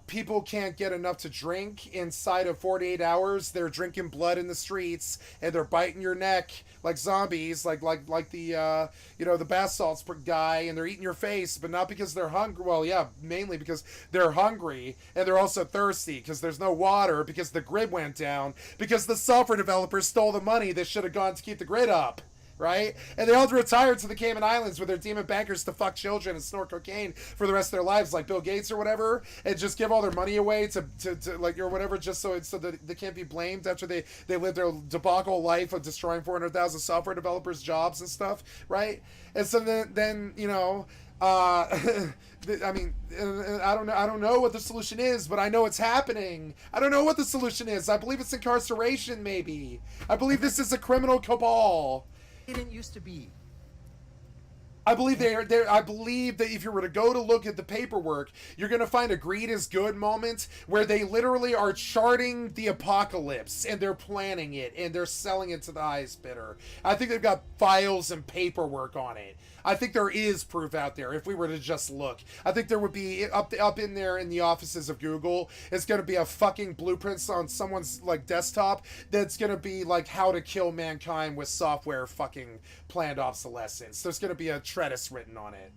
people can't get enough to drink inside of 48 hours. They're drinking blood in the streets, and they're biting your neck like zombies, like the the bath salts guy, and they're eating your face, but not because they're hungry. Well, yeah, mainly because they're hungry, and they're also thirsty because there's no water, because the grid went down, because the software developers stole the money that should have gone to keep the grid up, right? And they all retired to the Cayman Islands with their demon bankers to fuck children and snort cocaine for the rest of their lives, like Bill Gates or whatever, and just give all their money away to like, or whatever, just so that they can't be blamed after they live their debacle life of destroying 400,000 software developers' jobs and stuff, right? And so then I mean, I don't know what the solution is, but I know it's happening. I don't know what the solution is. I believe it's incarceration, maybe. I believe this is a criminal cabal. It didn't used to be. I believe I believe that if you were to go to look at the paperwork, you're going to find a greed is good moment where they literally are charting the apocalypse, and they're planning it, and they're selling it to the highest bidder. I think they've got files and paperwork on it. I think there is proof out there if we were to just look. I think there would be up in there in the offices of Google. It's going to be a fucking blueprints on someone's like desktop that's going to be like how to kill mankind with software fucking planned obsolescence. There's going to be a treatise written on it.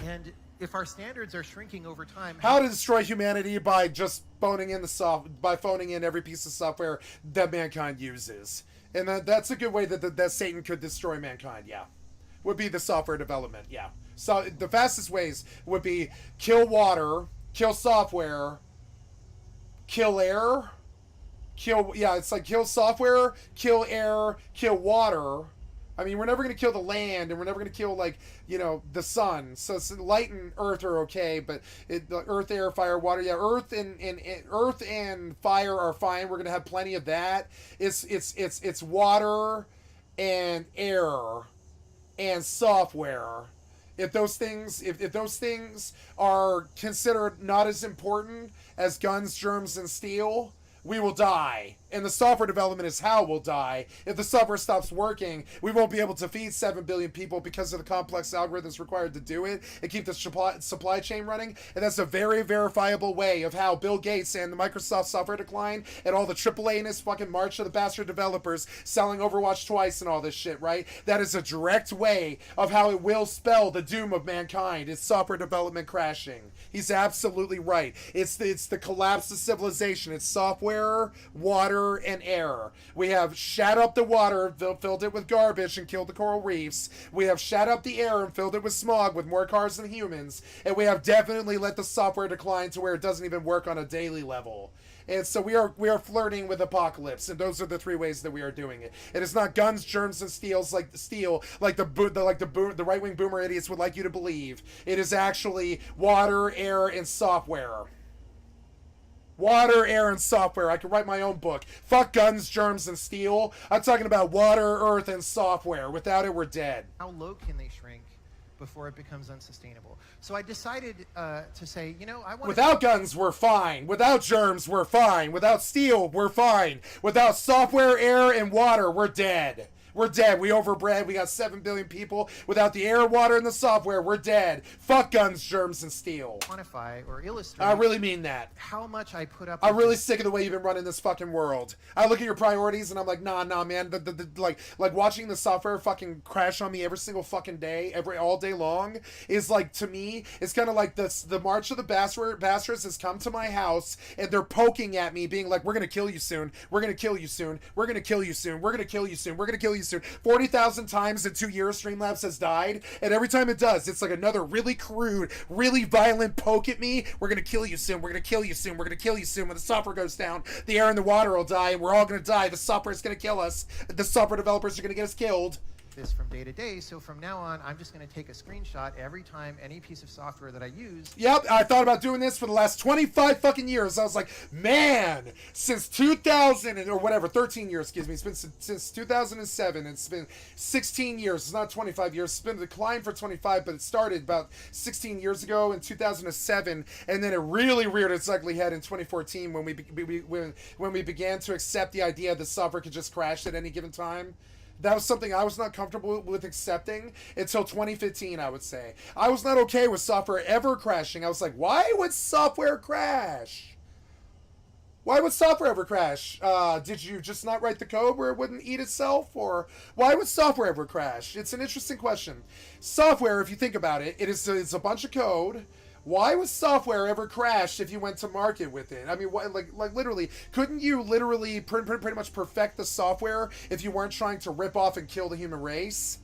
And if our standards are shrinking over time, how to destroy humanity by just phoning in every piece of software that mankind uses. And that's a good way that Satan could destroy mankind, yeah. Would be the software development, yeah. So the fastest ways would be kill water, kill software, kill air, it's like kill software, kill air, kill water. I mean, we're never going to kill the land, and we're never going to kill, the sun. So light and earth are okay, but earth, air, fire, water, yeah, earth and fire are fine. We're going to have plenty of that. It's water and air and software. If those things are considered not as important as guns, germs, and steel, we will die. And the software development is how we'll die. If the software stops working, we won't be able to feed 7 billion people because of the complex algorithms required to do it and keep the supply chain running. And that's a very verifiable way of how Bill Gates and the Microsoft software decline and all the AAA-ness fucking march of the bastard developers selling Overwatch twice and all this shit, right? That is a direct way of how it will spell the doom of mankind. It's software development crashing. He's absolutely right. It's the collapse of civilization. It's software, water, and air. We have shat up the water, filled it with garbage, and killed the coral reefs. We have shat up the air and filled it with smog with more cars than humans. And we have definitely let the software decline to where it doesn't even work on a daily level. And so we are flirting with apocalypse, and those are the 3 ways that we are doing it. It is not guns, germs, and steel like the right-wing boomer idiots would like you to believe. It is actually water, air, and software. Water, air, and software. I could write my own book. Fuck guns, germs, and steel. I'm talking about water, earth, and software. Without it, we're dead. How low can they shrink before it becomes unsustainable? So I decided to say, I want Without guns, we're fine. Without germs, we're fine. Without steel, we're fine. Without software, air, and water, we're dead. We're dead. We overbred. We got 7 billion people. Without the air, water, and the software, we're dead. Fuck guns, germs, and steel. Quantify or illustrate. I really mean that. How much I put up. I'm really sick of the way you've been running this fucking world. I look at your priorities and I'm like, nah, man. Like watching the software fucking crash on me every single fucking day, all day long, is like, to me, it's kind of like this. The March of the Bastards has come to my house and they're poking at me, being like, we're gonna kill you soon. We're gonna kill you soon. We're gonna kill you soon. We're gonna kill you soon. We're gonna kill you soon. 40,000 times in 2 years Streamlabs has died, and every time it does, it's like another really crude, really violent poke at me. We're gonna kill you soon. We're gonna kill you soon. We're gonna kill you soon. When the software goes down, the air and the water will die, and we're all gonna die. The software is gonna kill us. The software developers are gonna get us killed. this from day to day. So from now on, I'm just going to take a screenshot every time any piece of software that I use. Yep, I thought about doing this for the last 25 fucking years. I was like, man, since 2000 or whatever, 13 years, excuse me. It's been since 2007. It's been 16 years. It's not 25 years. It's been a decline for 25, but it started about 16 years ago in 2007, and then it really reared its ugly head in 2014 when we began to accept the idea that software could just crash at any given time. That was something I was not comfortable with accepting until 2015, I would say. I was not okay with software ever crashing. I was like, why would software crash? Why would software ever crash? Did you just not write the code where it wouldn't eat itself? Or why would software ever crash? It's an interesting question. Software, if you think about it, it's a bunch of code. Why was software ever crashed if you went to market with it? I mean, what, like literally, couldn't you literally pretty much perfect the software if you weren't trying to rip off and kill the human race?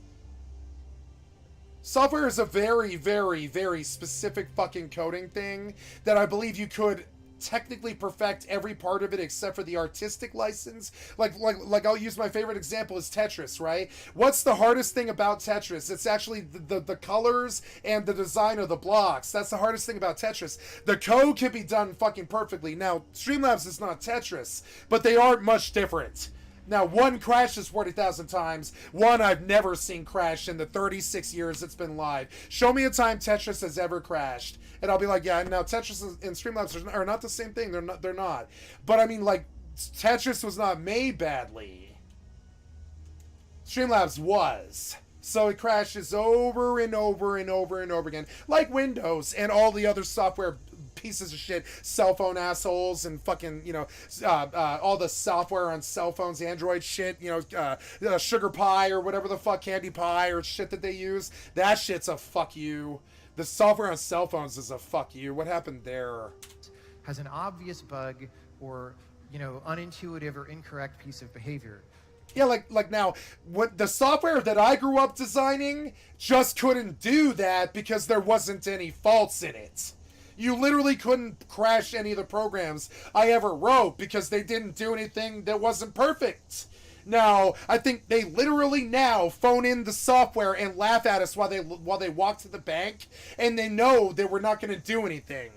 Software is a very, very, very specific fucking coding thing that I believe you could technically perfect every part of it except for the artistic license. Like I'll use my favorite example is Tetris, right? What's the hardest thing about Tetris? It's actually the colors and the design of the blocks. That's the hardest thing about Tetris. The code can be done fucking perfectly. Now, Streamlabs is not Tetris, but they are much different. Now, one crashes 40,000 times. One I've never seen crash in the 36 years it's been live. Show me a time Tetris has ever crashed, and I'll be like, yeah, now Tetris and Streamlabs are not the same thing. They're not. But I mean, like, Tetris was not made badly. Streamlabs was. So it crashes over and over and over and over again, like Windows and all the other software pieces of shit, cell phone assholes, and fucking, all the software on cell phones, Android shit, Sugar Pie or whatever the fuck, Candy Pie or shit that they use. That shit's a fuck you. The software on cell phones is a fuck you. What happened there? Has an obvious bug or, unintuitive or incorrect piece of behavior. Yeah, like now, what the software that I grew up designing just couldn't do that because there wasn't any faults in it. You literally couldn't crash any of the programs I ever wrote because they didn't do anything that wasn't perfect. Now, I think they literally now phone in the software and laugh at us while they walk to the bank, and they know that we're not going to do anything.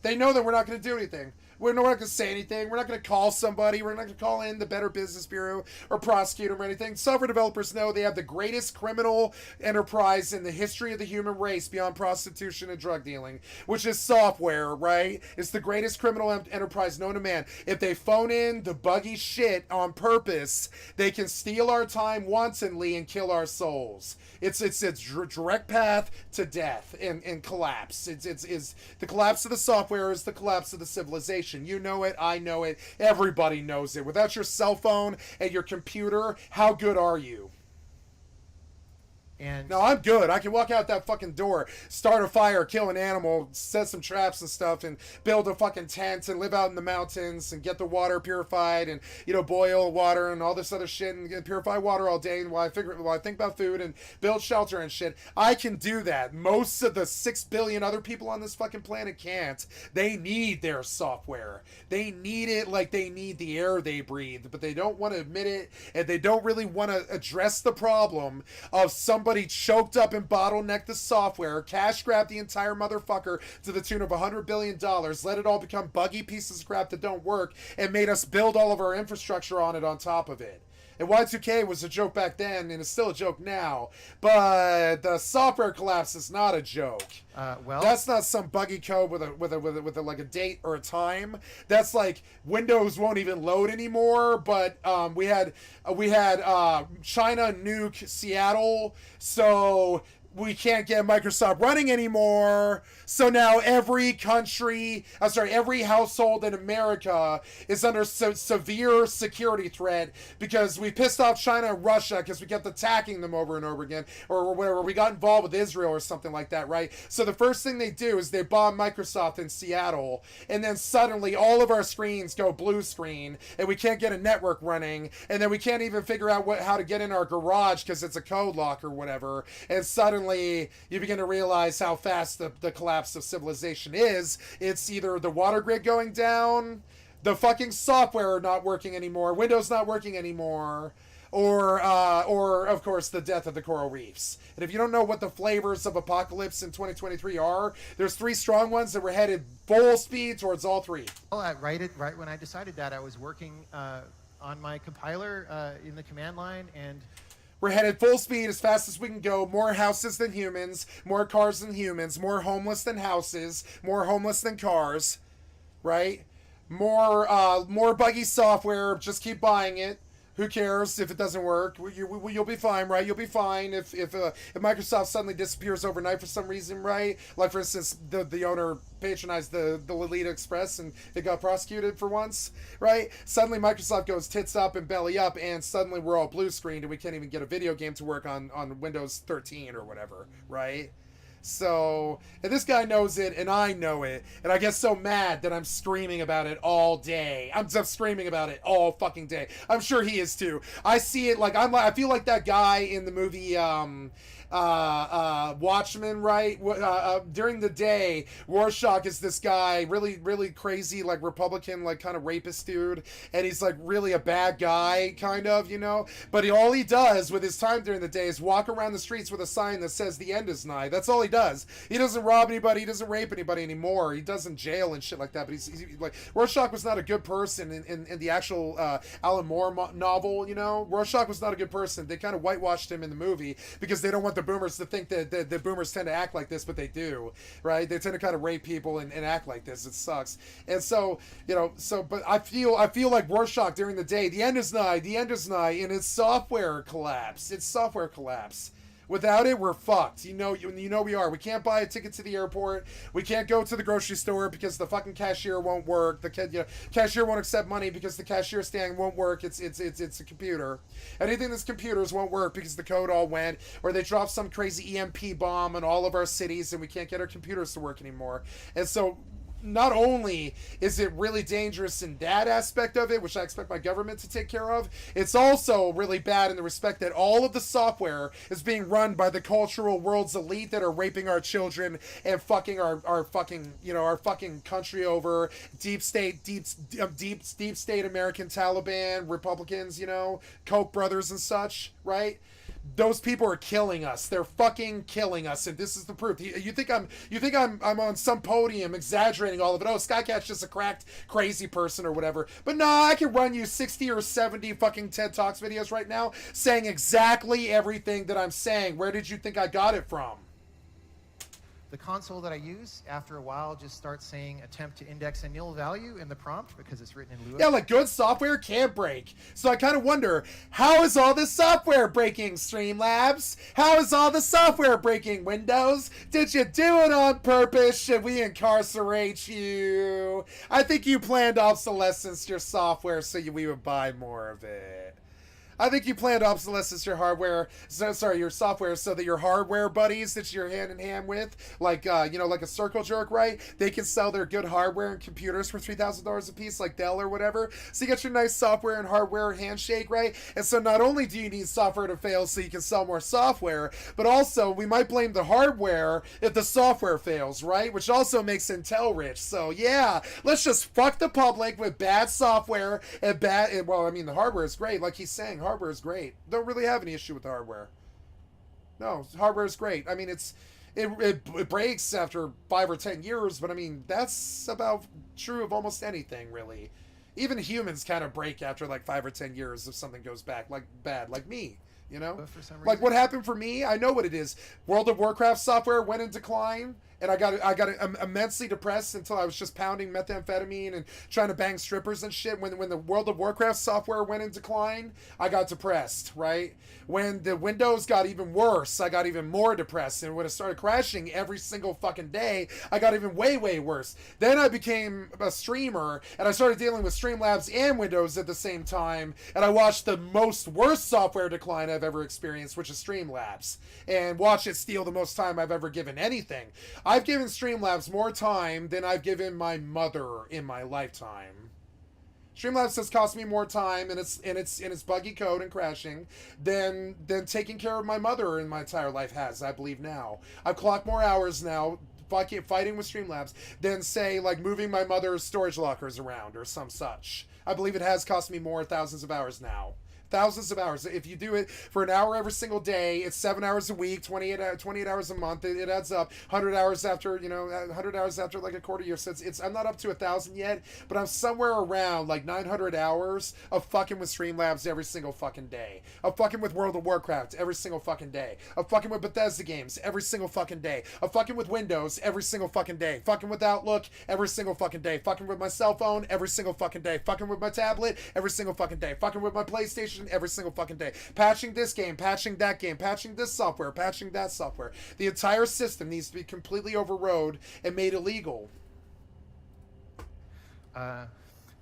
They know that we're not going to do anything. We're not going to say anything. We're not going to call somebody. We're not going to call in the Better Business Bureau or prosecute them or anything. Software developers know they have the greatest criminal enterprise in the history of the human race beyond prostitution and drug dealing, which is software, right? It's the greatest criminal enterprise known to man. If they phone in the buggy shit on purpose, they can steal our time wantonly and kill our souls. It's a direct path to death and collapse. It's the collapse of the software is the collapse of the civilization. You know it, I know it, everybody knows it. Without your cell phone and your computer, how good are you? And no, I'm good. I can walk out that fucking door, start a fire, kill an animal, set some traps and stuff, and build a fucking tent and live out in the mountains and get the water purified and, boil water and all this other shit and purify water all day while I think about food and build shelter and shit. I can do that. Most of the 6 billion other people on this fucking planet can't. They need their software. They need it like they need the air they breathe, but they don't want to admit it, and they don't really want to address the problem of somebody choked up and bottlenecked the software, cash grabbed the entire motherfucker to the tune of $100 billion, let it all become buggy pieces of crap that don't work, and made us build all of our infrastructure on it on top of it. And Y2K was a joke back then, and it's still a joke now. But the software collapse is not a joke. Well, that's not some buggy code with a like a date or a time. That's like Windows won't even load anymore. But we had China nuke Seattle, so we can't get Microsoft running anymore. So now every household in America is under severe security threat because we pissed off China and Russia because we kept attacking them over and over again, or whatever. We got involved with Israel or something like that, right? So the first thing they do is they bomb Microsoft in Seattle, and then suddenly all of our screens go blue screen, and we can't get a network running, and then we can't even figure out how to get in our garage because it's a code lock or whatever, and suddenly you begin to realize how fast the collapse of civilization is. It's either the water grid going down, the fucking software not working anymore, Windows not working anymore, or of course the death of the coral reefs. And if you don't know what the flavors of apocalypse in 2023 are, there's 3 strong ones that were headed full speed towards all 3. Well, right when I decided that, I was working on my compiler in the command line, and we're headed full speed as fast as we can go. More houses than humans, more cars than humans, more homeless than houses, more homeless than cars, right? More buggy software. Just keep buying it. Who cares if it doesn't work? You'll be fine, right? You'll be fine if Microsoft suddenly disappears overnight for some reason, right? Like, for instance, the owner patronized the Lolita Express and it got prosecuted for once, right? Suddenly Microsoft goes tits up and belly up, and suddenly we're all blue screened and we can't even get a video game to work on Windows 13 or whatever, right? So, and this guy knows it, and I know it, and I get so mad that I'm screaming about it all day. I'm just screaming about it all fucking day. I'm sure he is too. I see it like I feel like that guy in the movie Watchmen, right? During the day, Rorschach is this guy, really, really crazy, like Republican, like kind of rapist dude, and he's like really a bad guy, kind of, you know. But all he does with his time during the day is walk around the streets with a sign that says "The end is nigh." That's all he does. He doesn't rob anybody. He doesn't rape anybody anymore. He doesn't jail and shit like that. But he's like, Rorschach was not a good person in the actual Alan Moore novel, you know. Rorschach was not a good person. They kind of whitewashed him in the movie because they don't want the boomers to think that the boomers tend to act like this, but they do, right? They tend to kind of rape people and act like this. It sucks. And so, you know, but I feel like Rorschach during the day, the end is nigh, and it's software collapse. Without it, we're fucked. You know we are. We can't buy a ticket to the airport. We can't go to the grocery store because the fucking cashier won't work. The cashier won't accept money because the cashier stand won't work. It's a computer. Anything that's computers won't work because the code all went, or they dropped some crazy EMP bomb in all of our cities and we can't get our computers to work anymore. And so, not only is it really dangerous in that aspect of it, which I expect my government to take care of, it's also really bad in the respect that all of the software is being run by the cultural world's elite that are raping our children and fucking our fucking, you know, our fucking country over. Deep state American Taliban, Republicans, you know, Koch brothers and such, right? Those people are killing us. They're fucking killing us, and this is the proof. You think I'm on some podium exaggerating all of it? Oh, Skycat's just a cracked, crazy person or whatever. But nah, I can run you 60 or 70 fucking TED Talks videos right now saying exactly everything that I'm saying. Where did you think I got it from? the console that I use, after a while, just starts saying attempt to index a nil value in the prompt because it's written in lieu of. Yeah, like good software can't break. So I kind of wonder, how is all this software breaking, Streamlabs? How is all the software breaking, Windows? Did you do it on purpose? Should we incarcerate you? I think you planned obsolescence your software so we would buy more of it. I think you planned obsolescence your your software, so that your hardware buddies that you're hand in hand with, like like a circle jerk, right? They can sell their good hardware and computers for $3,000 a piece, like Dell or whatever. So you get your nice software and hardware handshake, right? And so not only do you need software to fail so you can sell more software, but also we might blame the hardware if the software fails, right? Which also makes Intel rich. So yeah, let's just fuck the public with bad software and the hardware is great, like he's saying. Hardware is great. Don't really have any issue with the hardware. No, hardware is great. I mean, it breaks after 5 or 10 years, but I mean, that's about true of almost anything, really. Even humans kind of break after like 5 or 10 years if something goes bad, like me. You know, but for some reason, like what happened for me, I know what it is. World of Warcraft software went in decline, and I got immensely depressed until I was just pounding methamphetamine and trying to bang strippers and shit. When the World of Warcraft software went in decline, I got depressed, right? When the Windows got even worse, I got even more depressed, and when it started crashing every single fucking day, I got even way, way worse. Then I became a streamer, and I started dealing with Streamlabs and Windows at the same time, and I watched the worst software decline I've ever experienced, which is Streamlabs, and watch it steal the most time I've ever given anything. I've given Streamlabs more time than I've given my mother in my lifetime. Streamlabs has cost me more time and its buggy code and crashing than taking care of my mother in my entire life has, I believe now. I've clocked more hours now fighting with Streamlabs than, say, like moving my mother's storage lockers around or some such. I believe it has cost me more thousands of hours now thousands of hours. If you do it for an hour every single day, it's 7 hours a week, 28 hours a month. It adds up. 100 hours after, 100 hours after like a quarter year. So it's I'm not up to 1,000 yet, but I'm somewhere around like 900 hours of fucking with Streamlabs every single fucking day. Of fucking with World of Warcraft every single fucking day. Of fucking with Bethesda games every single fucking day. Of fucking with Windows every single fucking day. Fucking with Outlook every single fucking day. Fucking with my cell phone every single fucking day. Fucking with my tablet every single fucking day. Fucking with my PlayStation every single fucking day. Patching this game, patching that game, patching this software, patching that software. The entire system needs to be completely overrode and made illegal.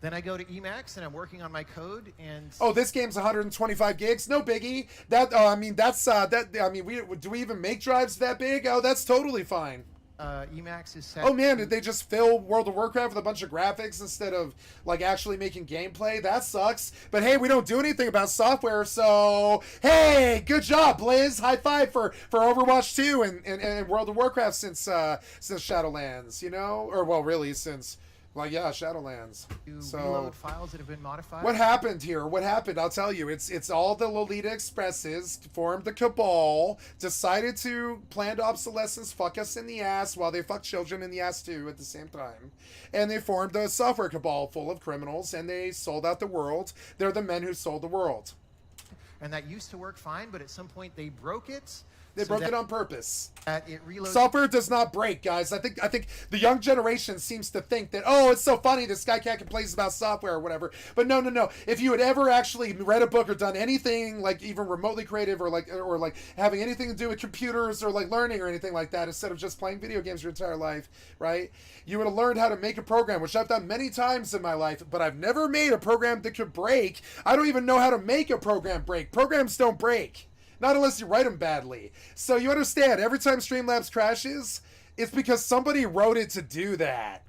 Then I go to Emacs and I'm working on my code and oh, this game's 125 gigs, no biggie. That do we even make drives that big? Oh, that's totally fine. Emacs is set. Oh man, did they just fill World of Warcraft with a bunch of graphics instead of like actually making gameplay? That sucks. But hey, we don't do anything about software, so hey, good job, Blizz. High five for Overwatch 2 and World of Warcraft since Shadowlands, or well, really since. Like, yeah, Shadowlands. You so, reload files that have been modified. What happened here? What happened? I'll tell you. It's all the Lolita Expresses formed the cabal, decided to planned obsolescence, fuck us in the ass while they fuck children in the ass too at the same time. And they formed a software cabal full of criminals, and they sold out the world. They're the men who sold the world. And that used to work fine, but at some point they broke it. They broke it on purpose. It reloads. Software does not break, guys. I think the young generation seems to think that, oh, it's so funny this guy can't complain about software or whatever. But no. If you had ever actually read a book or done anything like even remotely creative or like having anything to do with computers or like learning or anything like that, instead of just playing video games your entire life, right? You would have learned how to make a program, which I've done many times in my life, but I've never made a program that could break. I don't even know how to make a program break. Programs don't break. Not unless you write them badly. So you understand, every time Streamlabs crashes, it's because somebody wrote it to do that.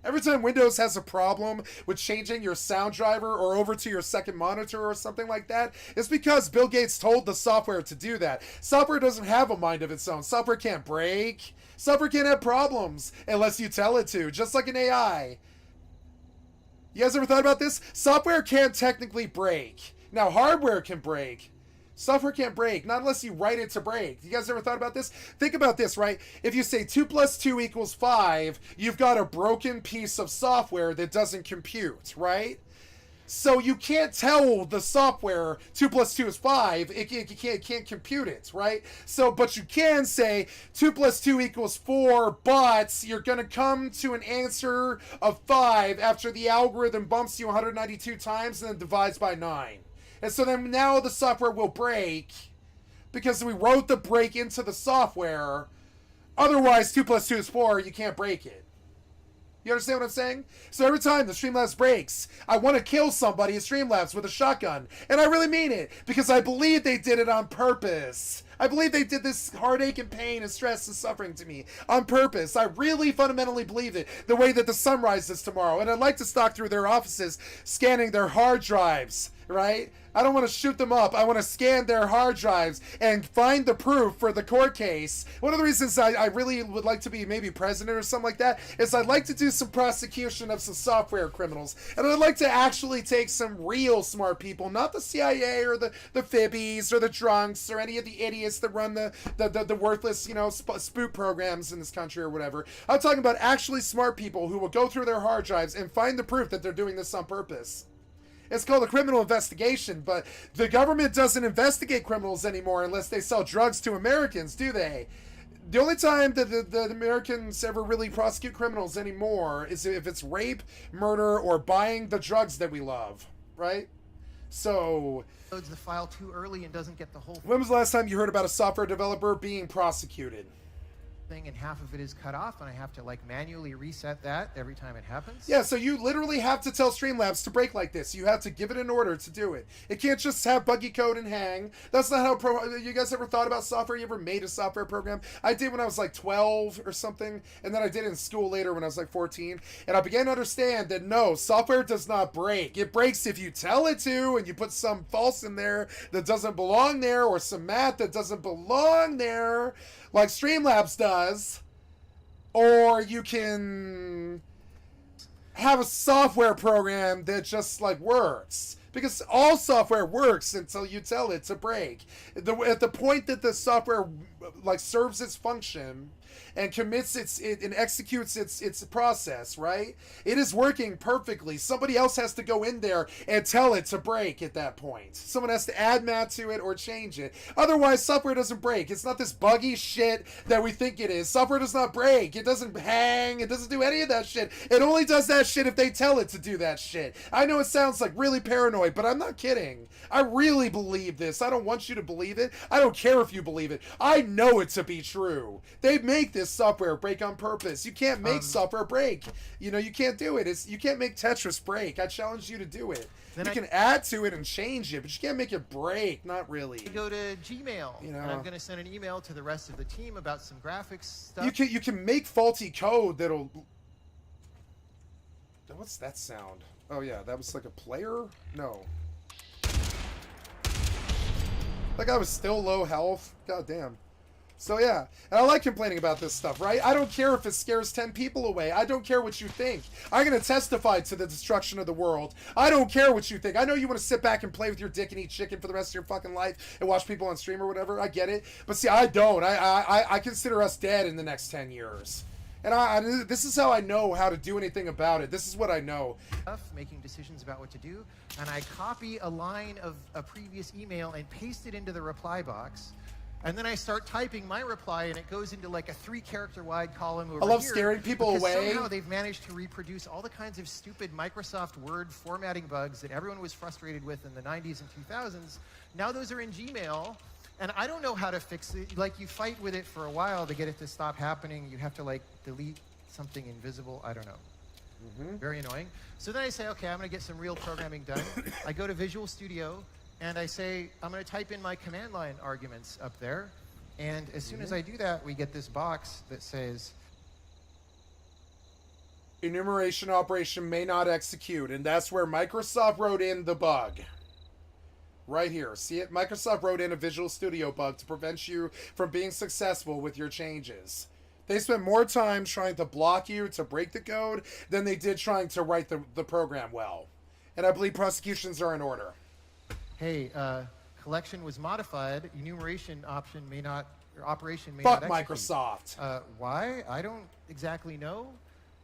Every time Windows has a problem with changing your sound driver or over to your second monitor or something like that, it's because Bill Gates told the software to do that. Software doesn't have a mind of its own. Software can't break. Software can't have problems unless you tell it to, just like an AI. You guys ever thought about this? Software can't technically break. Now, hardware can break. Software can't break, not unless you write it to break. You guys ever thought about this? Think about this, right? If you say 2 + 2 = 5, you've got a broken piece of software that doesn't compute, right? So you can't tell the software 2 + 2 is 5. It can't compute it, right? So, but you can say 2 + 2 = 4, but you're going to come to an answer of 5 after the algorithm bumps you 192 times and then divides by 9. And so then now the software will break because we wrote the break into the software. Otherwise, 2 + 2 is 4. You can't break it. You understand what I'm saying? So every time the Streamlabs breaks, I want to kill somebody at Streamlabs with a shotgun. And I really mean it, because I believe they did it on purpose. I believe they did this heartache and pain and stress and suffering to me on purpose. I really fundamentally believe it, the way that the sun rises tomorrow. And I'd like to stalk through their offices, scanning their hard drives, right? I don't want to shoot them up. I want to scan their hard drives and find the proof for the court case. One of the reasons I really would like to be maybe president or something like that is I'd like to do some prosecution of some software criminals. And I'd like to actually take some real smart people, not the CIA or the fibbies or the drunks or any of the idiots that run the worthless, spook programs in this country or whatever. I'm talking about actually smart people who will go through their hard drives and find the proof that they're doing this on purpose. It's called a criminal investigation, but the government doesn't investigate criminals anymore unless they sell drugs to Americans, do they? The only time that the Americans ever really prosecute criminals anymore is if it's rape, murder, or buying the drugs that we love, right? So... loads the file too early and doesn't get the whole when was the last time you heard about a software developer being prosecuted? thing and half of it is cut off and I have to manually reset that every time it happens. Yeah, so you literally have to tell Streamlabs to break like this. You have to give it an order to do it. It can't just have buggy code and hang. That's not how you guys ever thought about software? You ever made a software program? I did when I was 12 or something, and then I did it in school later when I was 14, and I began to understand that no, software does not break. It breaks if you tell it to and you put some false in there that doesn't belong there or some math that doesn't belong there, like Streamlabs does, or you can have a software program that just works. Because all software works until you tell it to break. At the point that the software like serves its function and commits and executes its process, right? It is working perfectly. Somebody else has to go in there and tell it to break at that point. Someone has to add math to it or change it. Otherwise, software doesn't break. It's not this buggy shit that we think it is. Software does not break. It doesn't hang. It doesn't do any of that shit. It only does that shit if they tell it to do that shit. I know it sounds like really paranoid, but I'm not kidding. I really believe this. I don't want you to believe it. I don't care if you believe it. I know it to be true. They make this software break on purpose. You can't make software break. You know, you can't do it. You can't make Tetris break. I challenge you to do it. You can add to it and change it, but you can't make it break. Not really. Go to Gmail, you know, and I'm going to send an email to the rest of the team about some graphics stuff. You can make faulty code that'll... What's that sound? Oh yeah, that was like a player? No. That guy was still low health. God damn. So yeah, and I like complaining about this stuff, right? I don't care if it scares 10 people away. I don't care what you think. I'm going to testify to the destruction of the world. I don't care what you think. I know you want to sit back and play with your dick and eat chicken for the rest of your fucking life and watch people on stream or whatever. I get it. But see, I don't. I consider us dead in the next 10 years. And this is how I know how to do anything about it. This is what I know. Making decisions about what to do, and I copy a line of a previous email and paste it into the reply box. And then I start typing my reply, and it goes into like a 3-character wide column over here. I love scaring people away. Somehow they've managed to reproduce all the kinds of stupid Microsoft Word formatting bugs that everyone was frustrated with in the 90s and 2000s. Now those are in Gmail, and I don't know how to fix it. Like, you fight with it for a while to get it to stop happening. You have to like delete something invisible. I don't know. Very annoying. So then I say, okay, I'm going to get some real programming done. I go to Visual Studio. And I say, I'm going to type in my command line arguments up there. And as soon as I do that, we get this box that says, enumeration operation may not execute. And that's where Microsoft wrote in the bug. Right here. See it? Microsoft wrote in a Visual Studio bug to prevent you from being successful with your changes. They spent more time trying to block you to break the code than they did trying to write the program well. And I believe prosecutions are in order. Hey, collection was modified. Enumeration option may not, or operation may Fuck not execute. Microsoft. Why? I don't exactly know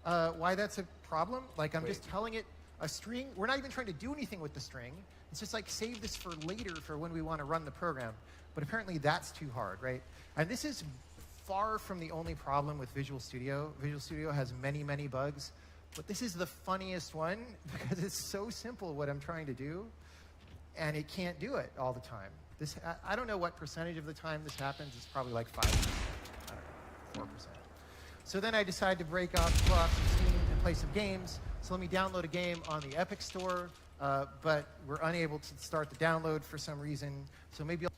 why that's a problem. Like, I'm just telling it a string. We're not even trying to do anything with the string. It's just like, save this for later for when we want to run the program. But apparently that's too hard, right? And this is far from the only problem with Visual Studio. Visual Studio has many, many bugs. But this is the funniest one because it's so simple what I'm trying to do. And it can't do it all the time. I don't know what percentage of the time this happens. It's probably like 5%. I don't know, 4%. So then I decide to pull off some Steam and play some games. So let me download a game on the Epic Store, but we're unable to start the download for some reason. So maybe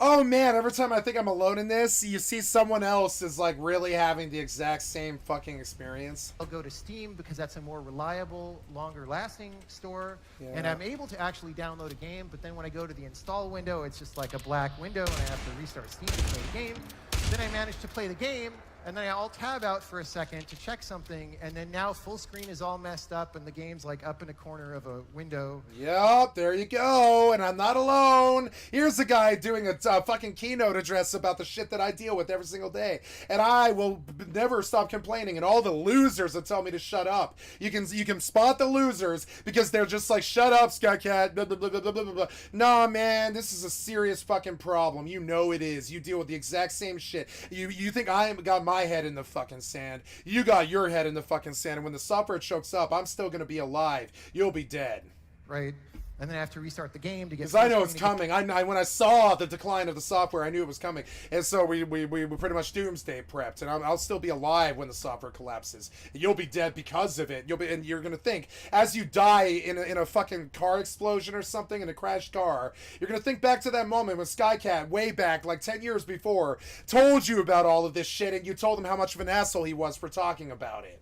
Oh man, every time I think I'm alone in this, you see someone else is like really having the exact same fucking experience. I'll go to Steam because that's a more reliable, longer lasting store. Yeah. And I'm able to actually download a game, but then when I go to the install window, it's just like a black window and I have to restart Steam to play the game. Then I manage to play the game, and then I'll tab out for a second to check something, and then now full screen is all messed up and the game's like up in a corner of a window. Yep, there you go, and I'm not alone. Here's a guy doing a fucking keynote address about the shit that I deal with every single day, and I will never stop complaining, and all the losers will tell me to shut up. You can spot the losers because they're just like, shut up, Skycat, blah, blah, blah, blah, blah, blah, blah. Nah, man, this is a serious fucking problem. You know it is. You deal with the exact same shit. You think I got my head in the fucking sand. You got your head in the fucking sand, and when the software chokes up, I'm still gonna be alive. You'll be dead. Right. And then I have to restart the game to get. Because I know it's coming. When I saw the decline of the software, I knew it was coming, and so we pretty much doomsday prepped. And I'll still be alive when the software collapses. You'll be dead because of it. And you're gonna think as you die in a fucking car explosion or something in a crashed car. You're gonna think back to that moment when Skycat, way back like 10 years before, told you about all of this shit, and you told him how much of an asshole he was for talking about it.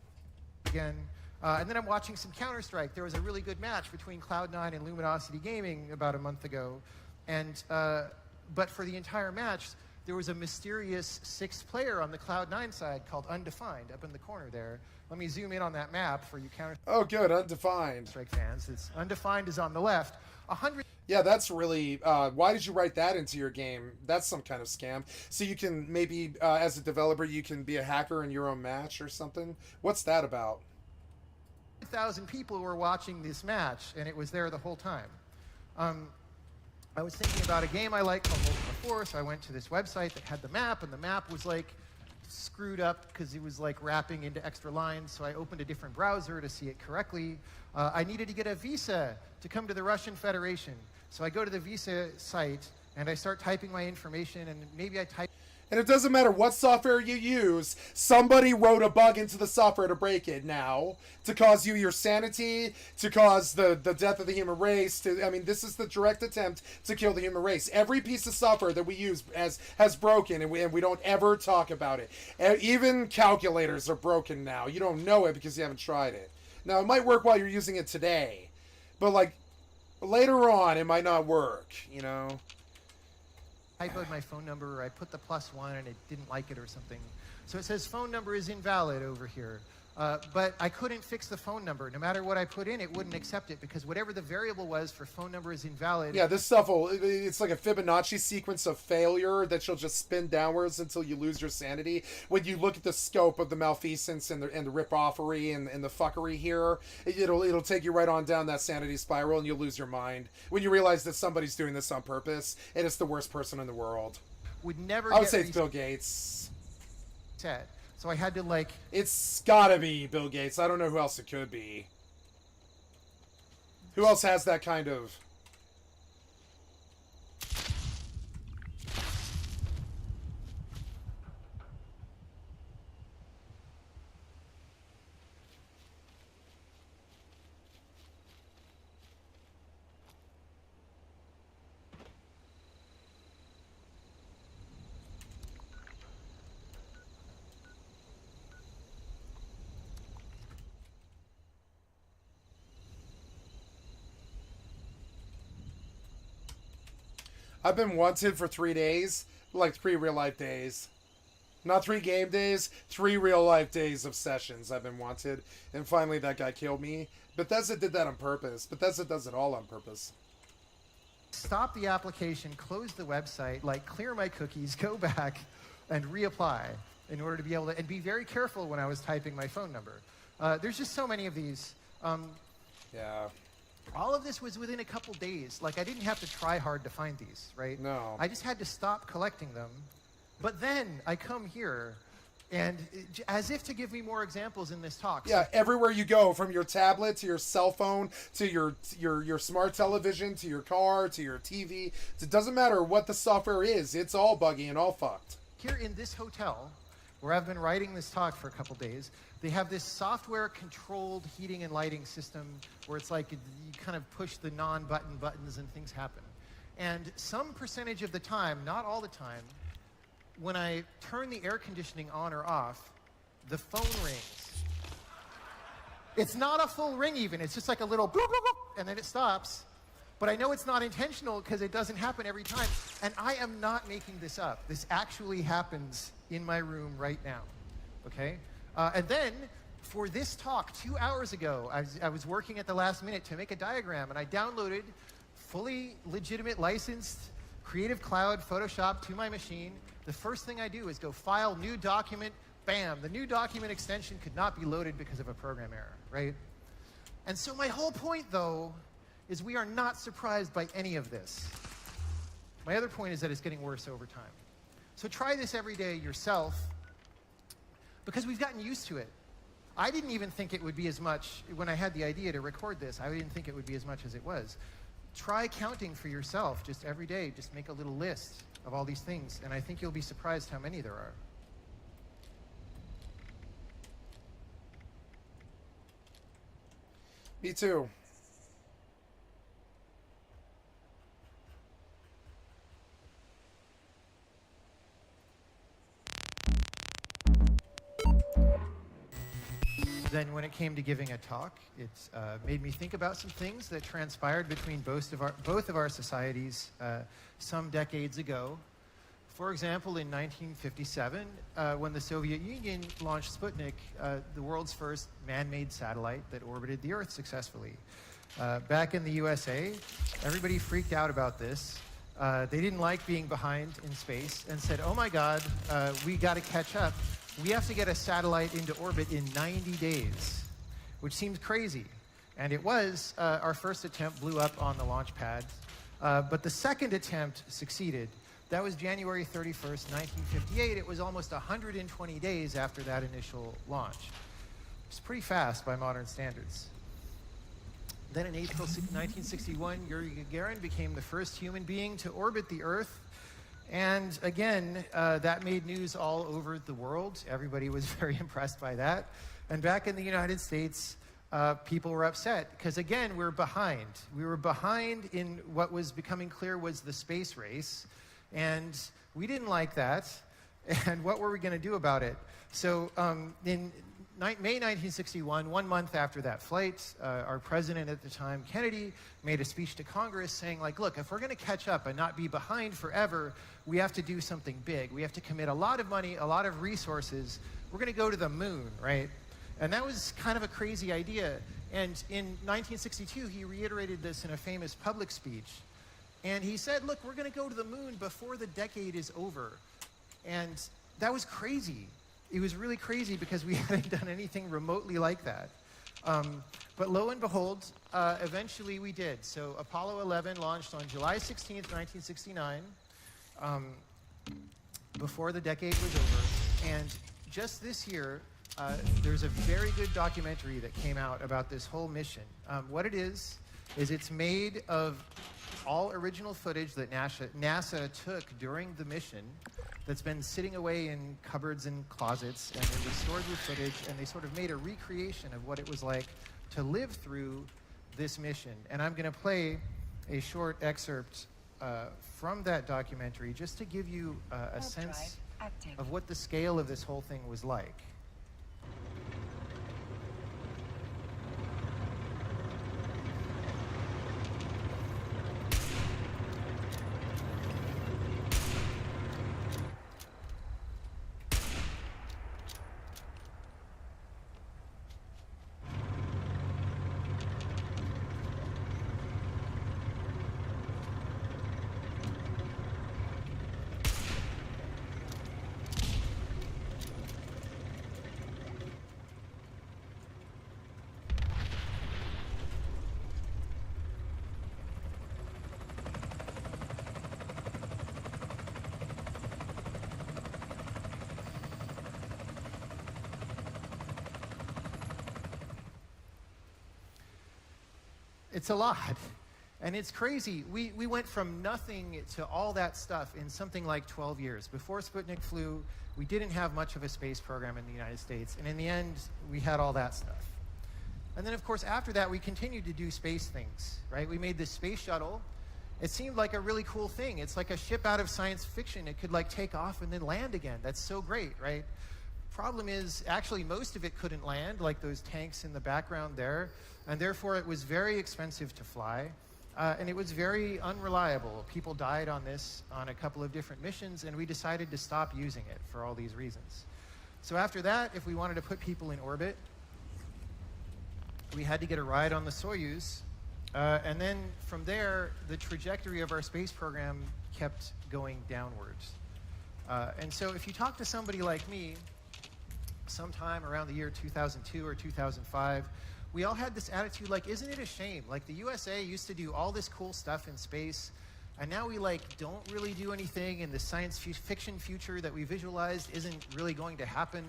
Again. And then I'm watching some Counter-Strike. There was a really good match between Cloud9 and Luminosity Gaming about a month ago. And, but for the entire match, there was a mysterious sixth player on the Cloud9 side called Undefined up in the corner there. Let me zoom in on that map for you Oh, good, undefined. Counter-Strike fans. It's undefined is on the left. 100. Yeah, that's really. Why did you write that into your game? That's some kind of scam. So you can maybe, as a developer, you can be a hacker in your own match or something. What's that about? 1,000 people were watching this match, and it was there the whole time. I was thinking about a game I like called Ultima 4, so I went to this website that had the map, and the map was like screwed up because it was like wrapping into extra lines, so I opened a different browser to see it correctly. I needed to get a visa to come to the Russian Federation, so I go to the visa site, and I start typing my information, and maybe I type... And it doesn't matter what software you use, somebody wrote a bug into the software to break it now, to cause you your sanity, to cause the death of the human race. I mean, this is the direct attempt to kill the human race. Every piece of software that we use has broken, and we don't ever talk about it. Even calculators are broken now. You don't know it because you haven't tried it. Now, it might work while you're using it today, but like later on, it might not work, you know? Typoed my phone number, or I put the +1 and it didn't like it or something. So it says phone number is invalid over here. But I couldn't fix the phone number. No matter what I put in, it wouldn't accept it because whatever the variable was for phone number is invalid. Yeah, this stuff it's like a Fibonacci sequence of failure that you'll just spin downwards until you lose your sanity. When you look at the scope of the malfeasance and the rip-offery and the fuckery here, it'll take you right on down that sanity spiral and you'll lose your mind. When you realize that somebody's doing this on purpose, and it's the worst person in the world. Would never I would get say it's Bill Gates. Set. So I had to like... It's gotta be Bill Gates. I don't know who else it could be. Who else has that kind of... I've been wanted for 3 days, like 3 real-life days. Not 3 game days, 3 real-life days of sessions I've been wanted. And finally that guy killed me. Bethesda did that on purpose. Bethesda does it all on purpose. Stop the application, close the website, like clear my cookies, go back, and reapply in order to be able to... And be very careful when I was typing my phone number. There's just so many of these. Yeah. All of this was within a couple days. Like, I didn't have to try hard to find these, right? No. I just had to stop collecting them. But then I come here, and as if to give me more examples in this talk. Yeah, everywhere you go, from your tablet to your cell phone to your smart television to your car to your TV, it doesn't matter what the software is. It's all buggy and all fucked. Here in this hotel, where I've been writing this talk for a couple days, they have this software-controlled heating and lighting system where it's like you kind of push the non-button buttons and things happen. And some percentage of the time, not all the time, when I turn the air conditioning on or off, the phone rings. It's not a full ring even. It's just like a little boop, boop, boop, and then it stops. But I know it's not intentional because it doesn't happen every time. And I am not making this up. This actually happens in my room right now, okay? And then, for this talk, 2 hours ago, I was working at the last minute to make a diagram, and I downloaded fully legitimate licensed Creative Cloud Photoshop to my machine. The first thing I do is go File, New Document, bam. The new document extension could not be loaded because of a program error, right? And so my whole point, though, is we are not surprised by any of this. My other point is that it's getting worse over time. So try this every day yourself, because we've gotten used to it. I didn't even think it would be as much, when I had the idea to record this, I didn't think it would be as much as it was. Try counting for yourself just every day. Just make a little list of all these things, and I think you'll be surprised how many there are. Me too. Then when it came to giving a talk, it made me think about some things that transpired between both of our societies some decades ago. For example, in 1957, when the Soviet Union launched Sputnik, the world's first man-made satellite that orbited the Earth successfully. Back in the USA, everybody freaked out about this. They didn't like being behind in space and said, oh my God, we got to catch up. We have to get a satellite into orbit in 90 days, which seems crazy. And it was. Our first attempt blew up on the launch pad. But the second attempt succeeded. That was January 31st, 1958. It was almost 120 days after that initial launch. It's pretty fast by modern standards. Then in April 1961, Yuri Gagarin became the first human being to orbit the Earth. And again, that made news all over the world. Everybody was very impressed by that. And back in the United States, people were upset because, again, we're behind. We were behind in what was becoming clear was the space race. And we didn't like that. And what were we going to do about it? So in May 1961, 1 month after that flight, our president at the time, Kennedy, made a speech to Congress saying, like, look, if we're going to catch up and not be behind forever, we have to do something big. We have to commit a lot of money, a lot of resources. We're going to go to the moon, right? And that was kind of a crazy idea. And in 1962, he reiterated this in a famous public speech. And he said, look, we're going to go to the moon before the decade is over. And that was crazy. It was really crazy because we hadn't done anything remotely like that. But lo and behold, eventually we did. So Apollo 11 launched on July 16th, 1969, before the decade was over. And just this year, there's a very good documentary that came out about this whole mission. What it is it's made of all original footage that NASA took during the mission that's been sitting away in cupboards and closets, and they restored the footage, and they sort of made a recreation of what it was like to live through this mission. And I'm going to play a short excerpt from that documentary just to give you a sense of what the scale of this whole thing was like. It's a lot, and it's crazy. We went from nothing to all that stuff in something like 12 years. Before Sputnik flew, we didn't have much of a space program in the United States, and in the end, we had all that stuff. And then, of course, after that, we continued to do space things, right? We made this space shuttle. It seemed like a really cool thing. It's like a ship out of science fiction. It could, like, take off and then land again. That's so great, right? Problem is, actually, most of it couldn't land, like those tanks in the background there, and therefore it was very expensive to fly, and it was very unreliable. People died on this on a couple of different missions, and we decided to stop using it for all these reasons. So after that, if we wanted to put people in orbit, we had to get a ride on the Soyuz, and then from there, the trajectory of our space program kept going downwards. And so if you talk to somebody like me, sometime around the year 2002 or 2005, we all had this attitude like, isn't it a shame? Like, the USA used to do all this cool stuff in space, and now we, like, don't really do anything, and the science fiction future that we visualized isn't really going to happen,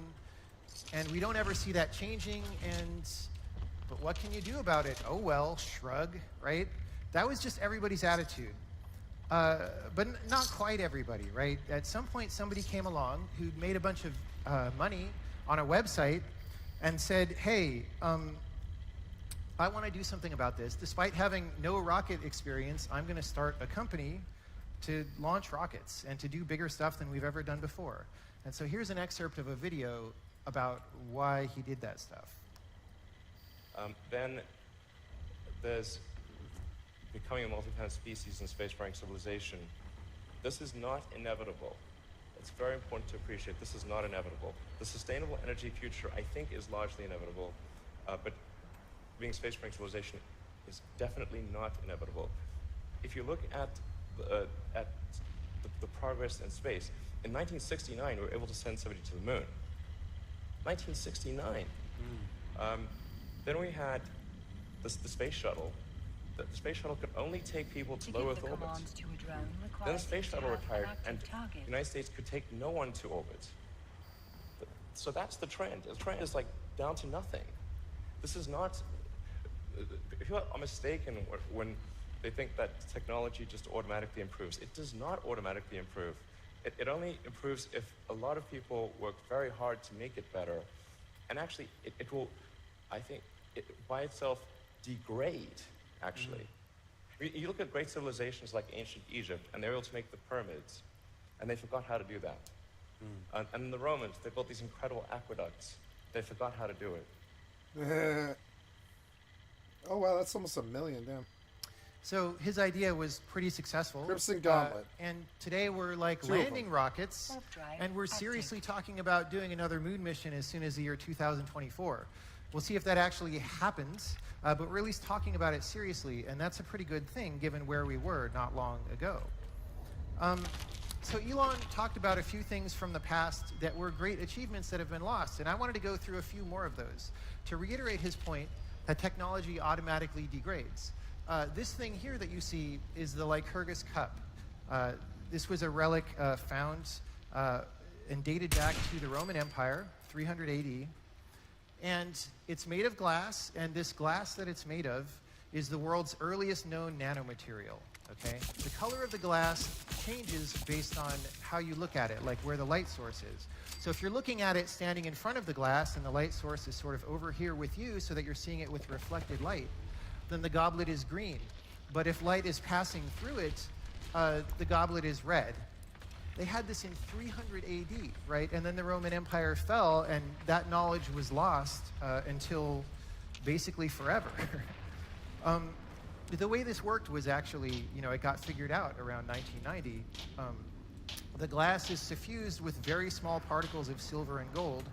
and we don't ever see that changing, but what can you do about it? Oh, well, shrug, right? That was just everybody's attitude. But not quite everybody, right? At some point, somebody came along who'd made a bunch of money on a website and said, hey, I want to do something about this. Despite having no rocket experience, I'm going to start a company to launch rockets and to do bigger stuff than we've ever done before. And so here's an excerpt of a video about why he did that stuff. Then there's becoming a multi-planet species in spacefaring civilization. This is not inevitable. it's very important to appreciate this is not inevitable. The sustainable energy future, I think, is largely inevitable, but being space-based civilization is definitely not inevitable. If you look at the progress in space, in 1969, we were able to send somebody to the moon. 1969. Then we had the space shuttle. The space shuttle could only take people to low Earth orbit. Then the space shuttle retired, and the United States could take no one to orbit. So that's the trend. The trend is like down to nothing. This is not. People are mistaken when they think that technology just automatically improves. It does not automatically improve. It only improves if a lot of people work very hard to make it better. And actually, it will, I think, by itself degrade, actually. You look at great civilizations like ancient Egypt, and they were able to make the pyramids, and they forgot how to do that. And the Romans, they built these incredible aqueducts. They forgot how to do it. Oh, wow, that's almost 1 million, damn. So his idea was pretty successful. Crimson Gauntlet. And today we're like Two of landing them. rockets, Self-drive and we're active. seriously talking about doing another moon mission as soon as the year 2024. We'll see if that actually happens, but we're at least talking about it seriously, and that's a pretty good thing given where we were not long ago. So Elon talked about a few things from the past that were great achievements that have been lost, and I wanted to go through a few more of those to reiterate his point that technology automatically degrades. This thing here that you see is the Lycurgus cup. This was a relic found and dated back to the Roman Empire, 300 AD. And it's made of glass, and this glass that it's made of is the world's earliest known nanomaterial, okay? The color of the glass changes based on how you look at it, like where the light source is. So if you're looking at it standing in front of the glass and the light source is sort of over here with you so that you're seeing it with reflected light, then the goblet is green. But if light is passing through it, the goblet is red. They had this in 300 AD, right? And then the Roman Empire fell, and that knowledge was lost until basically forever. The way this worked was actually, it got figured out around 1990. The glass is suffused with very small particles of silver and gold.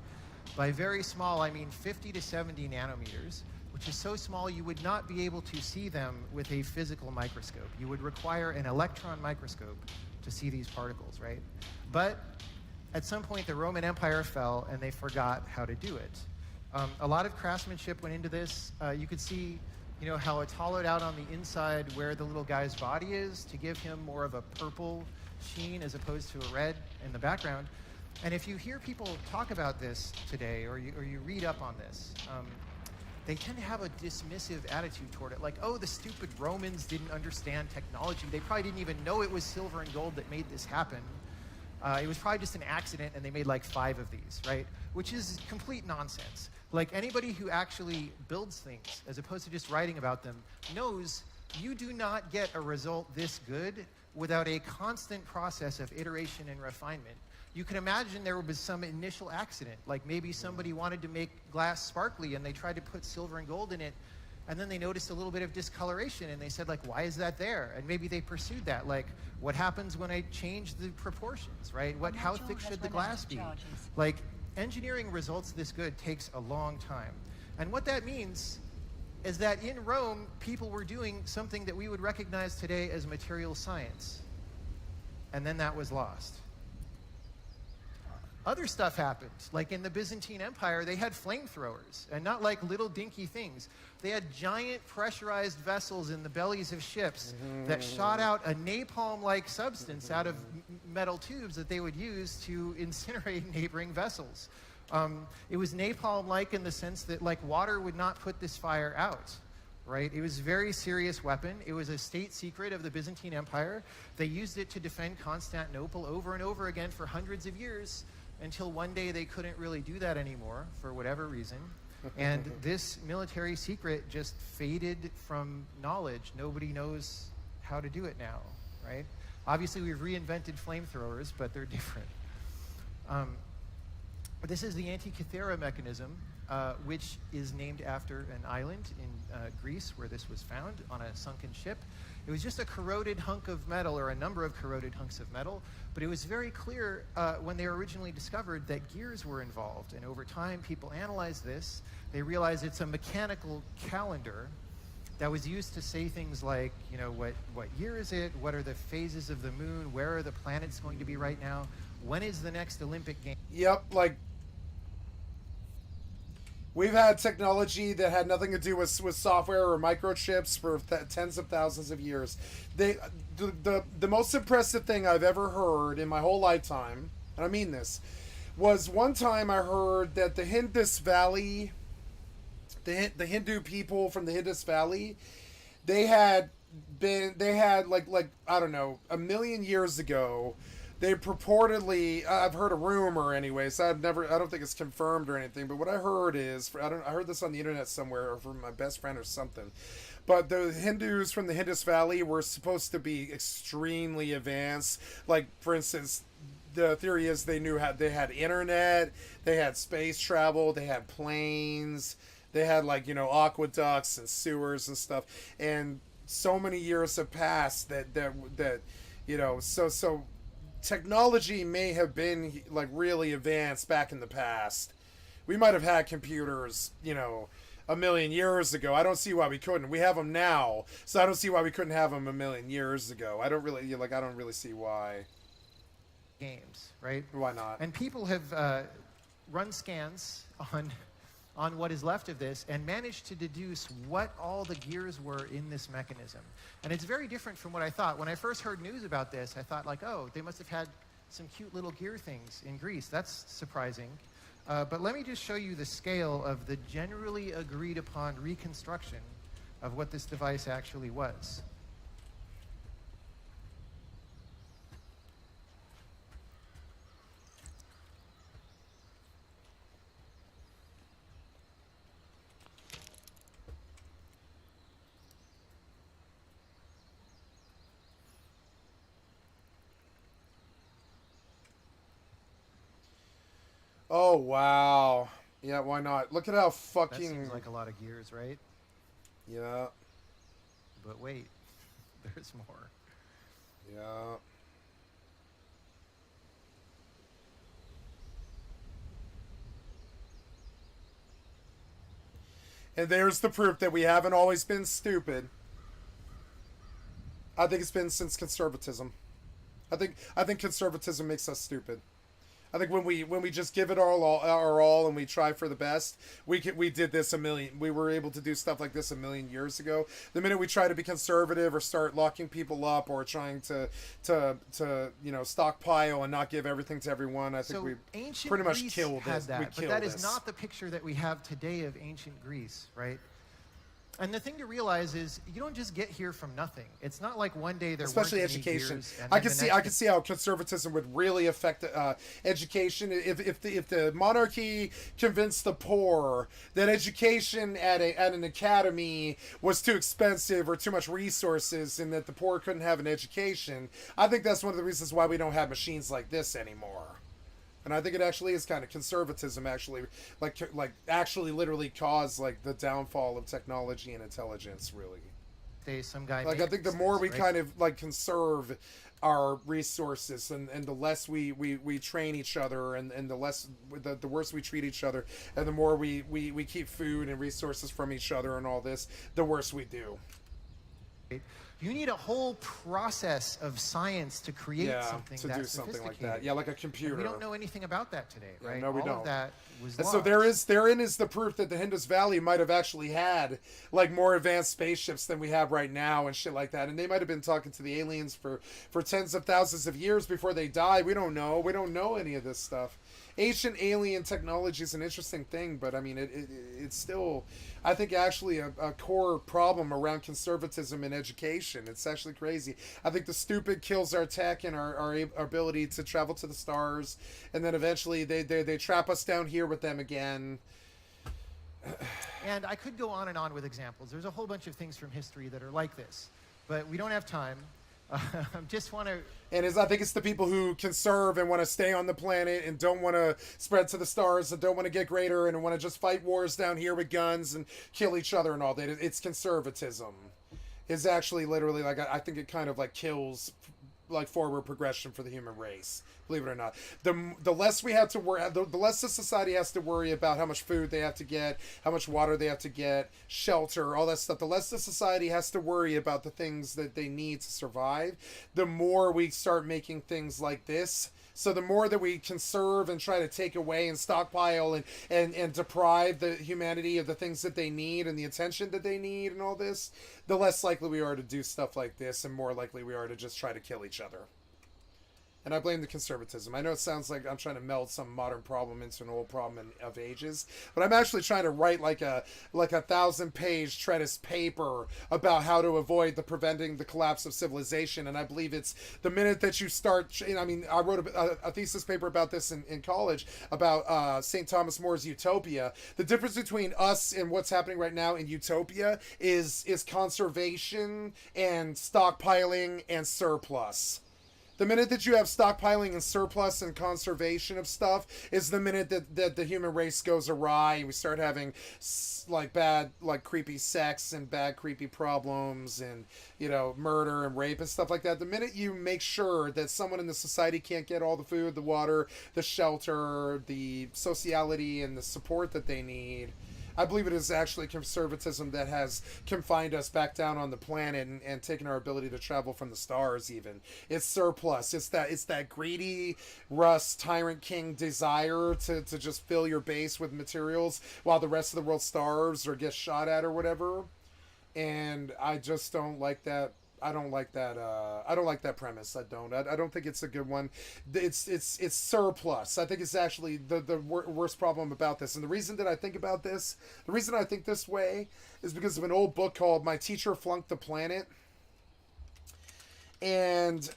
By very small, I mean 50 to 70 nanometers, which is so small you would not be able to see them with a physical microscope. You would require an electron microscope to see these particles, right? But at some point, the Roman Empire fell, and they forgot how to do it. A lot of craftsmanship went into this. You could see, how it's hollowed out on the inside where the little guy's body is to give him more of a purple sheen as opposed to a red in the background. And if you hear people talk about this today, or you read up on this, they tend to have a dismissive attitude toward it, like, oh, the stupid Romans didn't understand technology. They probably didn't even know it was silver and gold that made this happen. It was probably just an accident, and they made like 5 of these, right? Which is complete nonsense. Like, anybody who actually builds things, as opposed to just writing about them, knows you do not get a result this good without a constant process of iteration and refinement. You can imagine there was some initial accident, like maybe somebody wanted to make glass sparkly and they tried to put silver and gold in it, and then they noticed a little bit of discoloration and they said, like, why is that there? And maybe they pursued that, like, what happens when I change the proportions, right? How thick should the glass be? Like, engineering results this good takes a long time. And what that means is that in Rome, people were doing something that we would recognize today as material science. And then that was lost. Other stuff happened. Like in the Byzantine Empire, they had flamethrowers, and not like little dinky things. They had giant pressurized vessels in the bellies of ships that shot out a napalm-like substance out of metal tubes that they would use to incinerate neighboring vessels. It was napalm-like in the sense that, like, water would not put this fire out, right? It was a very serious weapon. It was a state secret of the Byzantine Empire. They used it to defend Constantinople over and over again for hundreds of years, until one day they couldn't really do that anymore for whatever reason. And this military secret just faded from knowledge. Nobody knows how to do it now, right? Obviously, we've reinvented flamethrowers, but they're different. This is the Antikythera mechanism, which is named after an island in Greece where this was found on a sunken ship. It was just a corroded hunk of metal, or a number of corroded hunks of metal, but it was very clear when they were originally discovered that gears were involved. And over time, people analyzed this. They realized it's a mechanical calendar that was used to say things like, you know, what year is it? What are the phases of the moon? Where are the planets going to be right now? When is the next Olympic game? Yep, like, we've had technology that had nothing to do with software or microchips for tens of thousands of years. The most impressive thing I've ever heard in my whole lifetime, and I mean this, was one time I heard that the Indus Valley, the Hindu people from the Indus Valley, they had like I don't know, 1,000,000 years ago, they purportedly, I've heard a rumor anyways, I don't think it's confirmed or anything, but what I heard is, I heard this on the internet somewhere, or from my best friend or something, but the Hindus from the Indus Valley were supposed to be extremely advanced. Like, for instance, the theory is they had internet, they had space travel, they had planes, they had, like, you know, aqueducts and sewers and stuff, and so many years have passed that you know, so technology may have been, like, really advanced back in the past. We might have had computers, you know, 1,000,000 years ago. I don't see why we couldn't. We have them now, so I don't see why we couldn't have them 1,000,000 years ago. I don't really see why. Games, right? Why not? And people have run scans on what is left of this and managed to deduce what all the gears were in this mechanism. And it's very different from what I thought. When I first heard news about this, I thought, like, oh, they must have had some cute little gear things in Greece. That's surprising. But let me just show you the scale of the generally agreed upon reconstruction of what this device actually was. Oh, wow. Yeah, why not? Look at how That fucking... seems like a lot of gears, right? Yeah. But wait, there's more. Yeah. And there's the proof that we haven't always been stupid. I think it's been since conservatism. I think conservatism makes us stupid. I think when we just give it our all and we try for the best, we did this we were able to do stuff like this 1,000,000 years ago. The minute we try to be conservative or start locking people up or trying to you know, stockpile and not give everything to everyone, I think we pretty much killed this. But that is not the picture that we have today of ancient Greece, right? And the thing to realize is, you don't just get here from nothing. It's not like one day there especially weren't any education. gears, and I then can see how conservatism would really affect education. If the monarchy convinced the poor that education at an academy was too expensive or too much resources, and that the poor couldn't have an education, I think that's one of the reasons why we don't have machines like this anymore. And I think it actually is kind of conservatism, actually, like actually literally caused, like, the downfall of technology and intelligence, really. some guy like, I think the more we kind of, like, conserve our resources and the less we train each other and the worse we treat each other, and the more we keep food and resources from each other and all this, the worse we do. You need a whole process of science to create something to do something like that. Yeah, like a computer. And we don't know anything about that today, right? No, we don't. All of that was and lost. so therein is the proof that the Indus Valley might have actually had, like, more advanced spaceships than we have right now and shit like that. And they might have been talking to the aliens for tens of thousands of years before they died. We don't know. We don't know any of this stuff. Ancient alien technology is an interesting thing, but I mean, it's still, I think, actually a core problem around conservatism in education. It's actually crazy. I think the stupid kills our tech and our ability to travel to the stars, and then eventually they trap us down here with them again. And I could go on and on with examples. There's a whole bunch of things from history that are like this, but we don't have time. Just want to... And I think it's the people who conserve and want to stay on the planet and don't want to spread to the stars and don't want to get greater and want to just fight wars down here with guns and kill each other and all that. It's conservatism. is actually literally like I think it kind of like kills like forward progression for the human race. Believe it or not, the less we have to worry, the less the society has to worry about how much food they have to get, how much water they have to get, shelter, all that stuff. The less the society has to worry about the things that they need to survive, the more we start making things like this. So the more that we conserve and try to take away and stockpile and deprive the humanity of the things that they need and the attention that they need and all this, the less likely we are to do stuff like this and more likely we are to just try to kill each other. And I blame the conservatism. I know it sounds like I'm trying to meld some modern problem into an old problem of ages, but I'm actually trying to write like a 1,000-page treatise paper about how to avoid preventing the collapse of civilization. And I believe it's the minute that you start. I mean, I wrote a thesis paper about this in college about St. Thomas More's Utopia. The difference between us and what's happening right now in Utopia is conservation and stockpiling and surplus. The minute that you have stockpiling and surplus and conservation of stuff is the minute that the human race goes awry and we start having like bad, like creepy sex and bad creepy problems and, you know, murder and rape and stuff like that. The minute you make sure that someone in the society can't get all the food, the water, the shelter, the sociality and the support that they need, I believe it is actually conservatism that has confined us back down on the planet and taken our ability to travel from the stars even. It's surplus. It's that greedy Rust tyrant king desire to just fill your base with materials while the rest of the world starves or gets shot at or whatever. And I just don't like that. I don't like that. I don't like that premise. I don't think it's a good one. It's surplus. I think it's actually the worst problem about this. And the reason that I think about this, the reason I think this way, is because of an old book called "My Teacher Flunked the Planet." And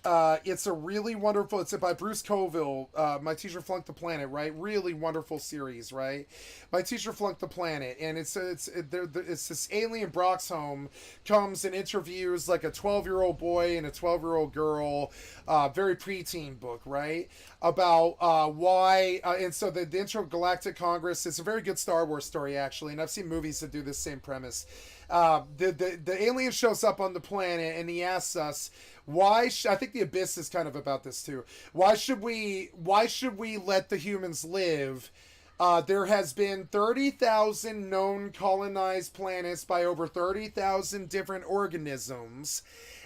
it's a really wonderful. It's by Bruce Coville. My Teacher Flunked the Planet, right? Really wonderful series, right? My Teacher Flunked the Planet, and it's this alien Broxhome comes and interviews like a 12-year-old boy and a 12-year-old girl, very preteen book, right? About why, and so the Intergalactic Congress. It's a very good Star Wars story actually, and I've seen movies that do this same premise. The alien shows up on the planet and he asks us, why I think the Abyss is kind of about this too. Why should we let the humans live? There has been 30,000 known colonized planets by over 30,000 different organisms,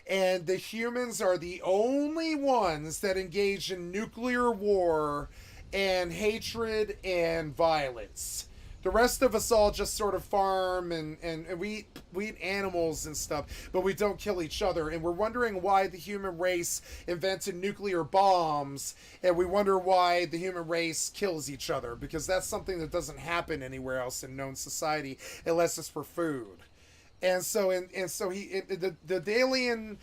and the humans are the only ones that engage in nuclear war and hatred and violence. The rest of us all just sort of farm and we eat animals and stuff, but we don't kill each other. And we're wondering why the human race invented nuclear bombs, and we wonder why the human race kills each other, because that's something that doesn't happen anywhere else in known society unless it's for food. And so the alien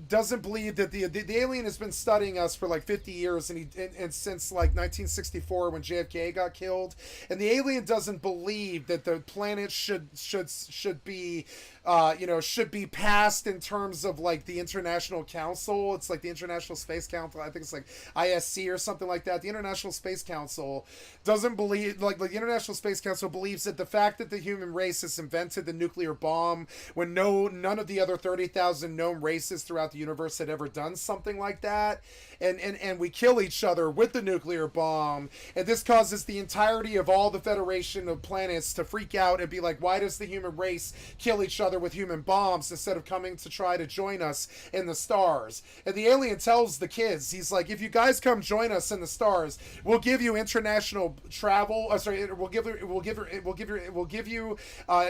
doesn't believe that the alien has been studying us for like 50 years and since like 1964 when JFK got killed, and the alien doesn't believe that the planet should be should be passed in terms of like the International Council. It's like the International Space Council. I think it's like ISC or something like that. The International Space Council doesn't believe, like the International Space Council believes that the fact that the human race has invented the nuclear bomb when none of the other 30,000 known races throughout the universe had ever done something like that, and we kill each other with the nuclear bomb, and this causes the entirety of all the Federation of Planets to freak out and be like, why does the human race kill each other with human bombs instead of coming to try to join us in the stars? And the alien tells the kids, he's like, if you guys come join us in the stars, we'll give you international travel. We'll give you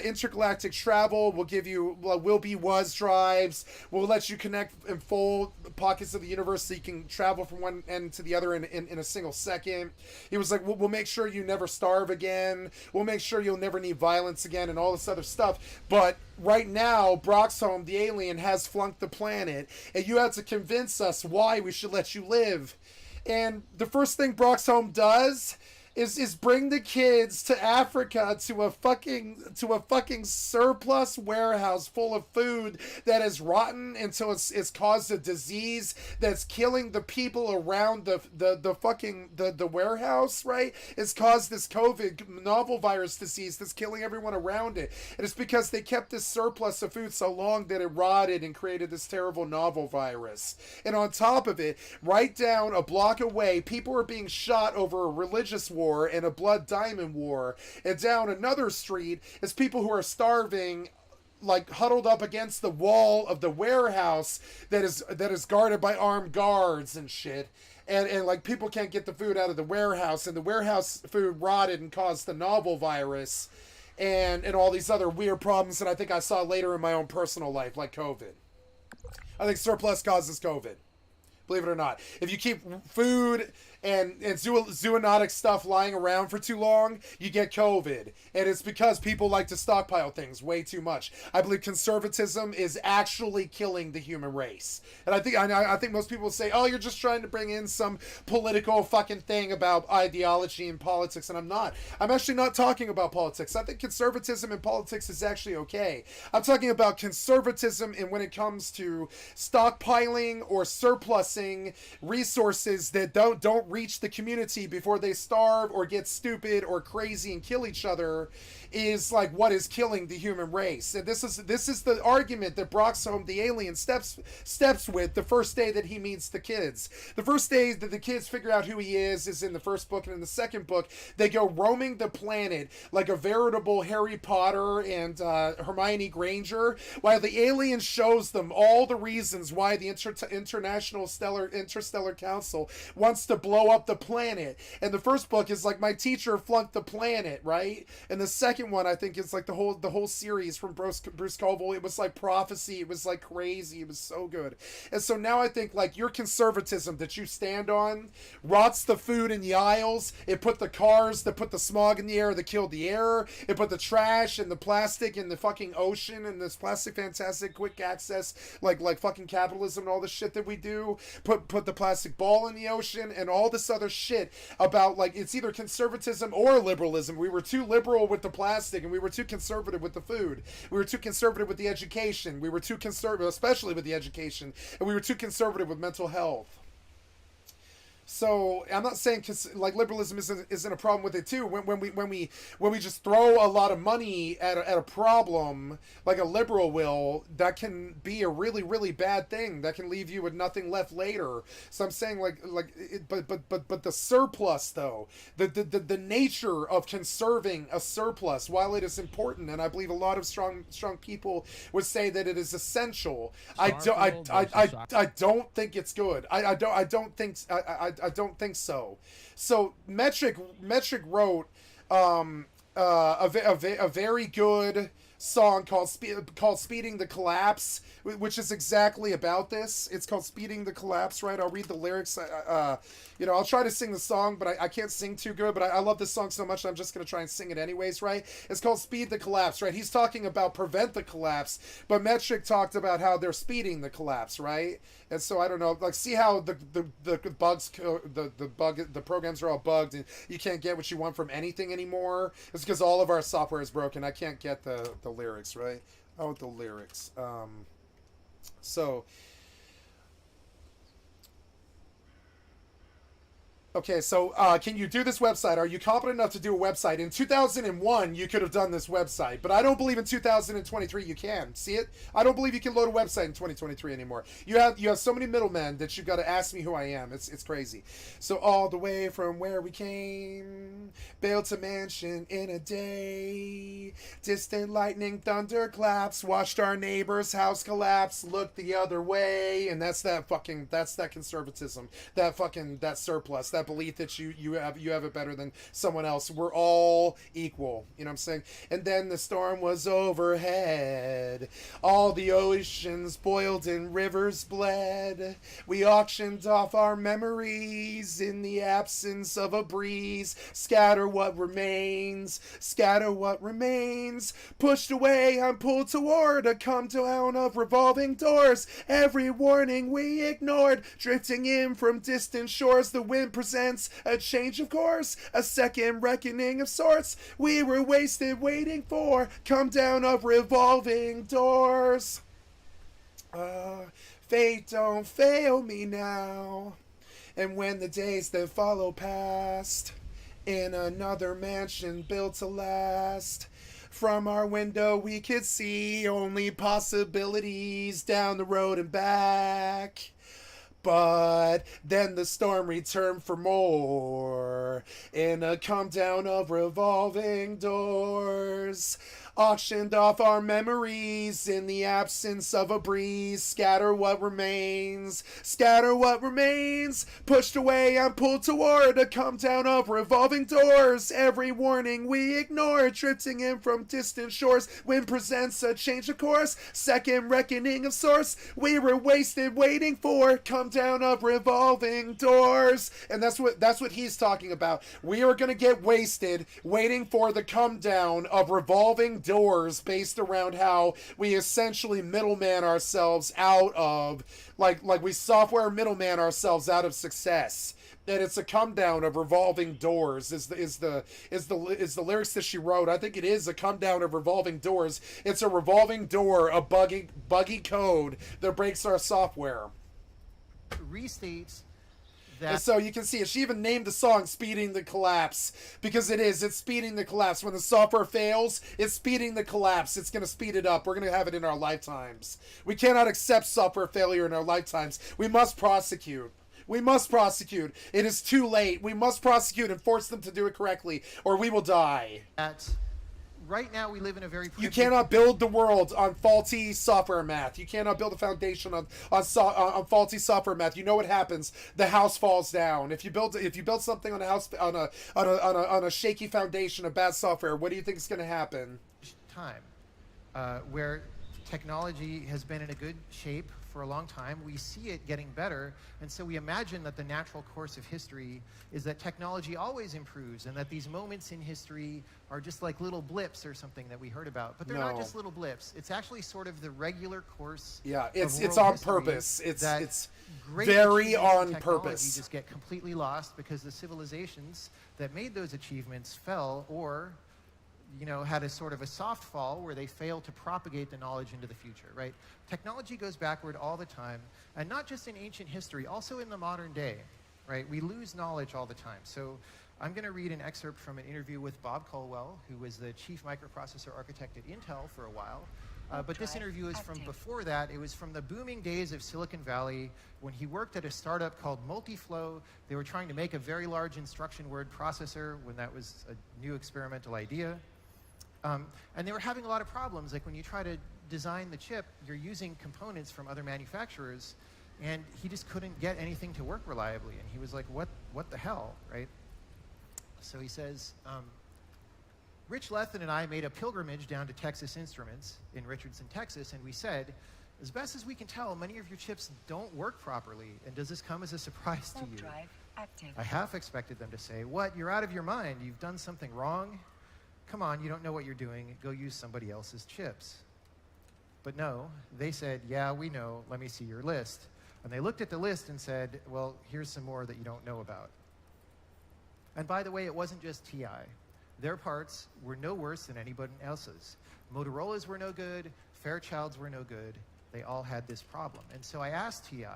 intergalactic travel. We'll give you will be was drives. We'll let you connect in full pockets of the universe so you can travel from one end to the other in a single second. He was like, we'll make sure you never starve again. We'll make sure you'll never need violence again and all this other stuff. But right now, Broxhome, the alien, has flunked the planet, and you have to convince us why we should let you live. And the first thing Broxhome does is bring the kids to Africa to a fucking surplus warehouse full of food that is rotten until it's caused a disease that's killing the people around the warehouse, right? It's caused this COVID novel virus disease that's killing everyone around it. And it's because they kept this surplus of food so long that it rotted and created this terrible novel virus. And on top of it, right down a block away, people were being shot over a religious war and a blood diamond war, and down another street is people who are starving, like huddled up against the wall of the warehouse that is guarded by armed guards and shit. And like people can't get the food out of the warehouse, and the warehouse food rotted and caused the novel virus and all these other weird problems that I think I saw later in my own personal life, like COVID. I think surplus causes COVID. Believe it or not. If you keep food and zoonotic stuff lying around for too long, you get COVID. And it's because people like to stockpile things way too much. I believe conservatism is actually killing the human race. And I think most people say, oh, you're just trying to bring in some political fucking thing about ideology and politics, and I'm not. I'm actually not talking about politics. I think conservatism in politics is actually okay. I'm talking about conservatism in when it comes to stockpiling or surplusing resources that don't reach the community before they starve or get stupid or crazy and kill each other, is like what is killing the human race. And this is the argument that Broxholm the alien steps with the first day that he meets the kids. The first day that the kids figure out who he is in the first book, and in the second book they go roaming the planet like a veritable Harry Potter and Hermione Granger, while the alien shows them all the reasons why the Interstellar Council wants to blow up the planet. And the first book is like, my teacher flunked the planet, right? And the second one, I think, is like the whole series from Bruce Colville. It was like prophecy. It was like crazy. It was so good. And so now I think like your conservatism that you stand on rots the food in the aisles. It put the cars that put the smog in the air that killed the air. It put the trash and the plastic in the fucking ocean, and this plastic fantastic quick access like fucking capitalism and all the shit that we do. Put the plastic ball in the ocean and all this other shit about like it's either conservatism or liberalism. We were too liberal with the plastic and we were too conservative with the food. We were too conservative with the education. We were too conservative, especially with the education, and we were too conservative with mental health. So I'm not saying like liberalism isn't a problem with it too. When we just throw a lot of money at a problem like a liberal will, that can be a really, really bad thing that can leave you with nothing left later. So I'm saying but the surplus though, the nature of conserving a surplus, while it is important, and I believe a lot of strong people would say that it is essential. I don't think it's good. I don't think so. So Metric wrote a very good song called Speeding the Collapse, which is exactly about this. It's called Speeding the Collapse, right? I'll read the lyrics. I'll try to sing the song, but I can't sing too good, but I love this song so much I'm just going to try and sing it anyways, right? It's called Speed the Collapse, right? He's talking about prevent the collapse, but Metric talked about how they're speeding the collapse, right? And so I don't know, like, see how the bugs, the programs are all bugged and you can't get what you want from anything anymore? It's because all of our software is broken. I can't get the lyrics, right? Oh, the lyrics. Okay, so can you do this website? Are you competent enough to do a website? In 2001, you could have done this website, but I don't believe in 2023 you can. See it? I don't believe you can load a website in 2023 anymore. You have so many middlemen that you've got to ask me who I am. It's crazy. So all the way from where we came, built a mansion in a day. Distant lightning, thunder claps, watched our neighbor's house collapse, looked the other way, and that's that conservatism, that surplus, that belief that you have it better than someone else. We're all equal, you know what I'm saying? And then the storm was overhead, all the oceans boiled and rivers bled. We auctioned off our memories in the absence of a breeze. Scatter what remains, pushed away and pulled toward a come down of revolving doors. Every warning we ignored, drifting in from distant shores. The wind presented presents a change of course, a second reckoning of sorts. We were wasted waiting for come down of revolving doors. Fate don't fail me now. And when the days that follow past, in another mansion built to last, from our window we could see only possibilities down the road and back. But then the storm returned for more, in a come down of revolving doors. Auctioned off our memories in the absence of a breeze. Scatter what remains, pushed away and pulled toward a come down of revolving doors. Every warning we ignore, drifting in from distant shores. Wind presents a change of course, second reckoning of sorts. We were wasted waiting for come down of revolving doors. And that's what he's talking about. We are going to get wasted waiting for the come down of revolving doors, based around how we essentially middleman ourselves out of, like we software middleman ourselves out of success. And it's a come down of revolving doors is the lyrics that she wrote. I think it is a come down of revolving doors. It's a revolving door, a buggy code that breaks our software. Restates that. And so you can see it. She even named the song Speeding the Collapse, because it's speeding the collapse. When the software fails, it's speeding the collapse. It's going to speed it up. We're going to have it in our lifetimes. We cannot accept software failure in our lifetimes. We must prosecute. It is too late. We must prosecute and force them to do it correctly, or we will die. Right now, we live in a very... You cannot build the world on faulty software math. You cannot build a foundation on faulty software math. You know what happens? The house falls down. If you build something on a house on a shaky foundation of bad software, what do you think is going to happen? Time, where technology has been in a good shape for a long time. We see it getting better, and so we imagine that the natural course of history is that technology always improves, and that these moments in history are just like little blips or something that we heard about. But they're not just little blips. It's actually sort of the regular course. Yeah, it's on purpose. It's very on purpose. Just get completely lost because the civilizations that made those achievements fell, or had a sort of a soft fall where they fail to propagate the knowledge into the future, right? Technology goes backward all the time, and not just in ancient history, also in the modern day, right? We lose knowledge all the time. So I'm going to read an excerpt from an interview with Bob Colwell, who was the chief microprocessor architect at Intel for a while. But this interview is from before that. It was from the booming days of Silicon Valley when he worked at a startup called Multiflow. They were trying to make a very large instruction word processor when that was a new experimental idea. And they were having a lot of problems. Like when you try to design the chip, you're using components from other manufacturers, and he just couldn't get anything to work reliably. And he was like, what the hell, right? So he says, Rich Lethen and I made a pilgrimage down to Texas Instruments in Richardson, Texas, and we said, as best as we can tell, many of your chips don't work properly. And does this come as a surprise to you? Drive active. I half expected them to say, what, you're out of your mind, you've done something wrong? Come on, you don't know what you're doing. Go use somebody else's chips. But no, they said, yeah, we know. Let me see your list. And they looked at the list and said, well, here's some more that you don't know about. And by the way, it wasn't just TI. Their parts were no worse than anybody else's. Motorola's were no good. Fairchild's were no good. They all had this problem. And so I asked TI,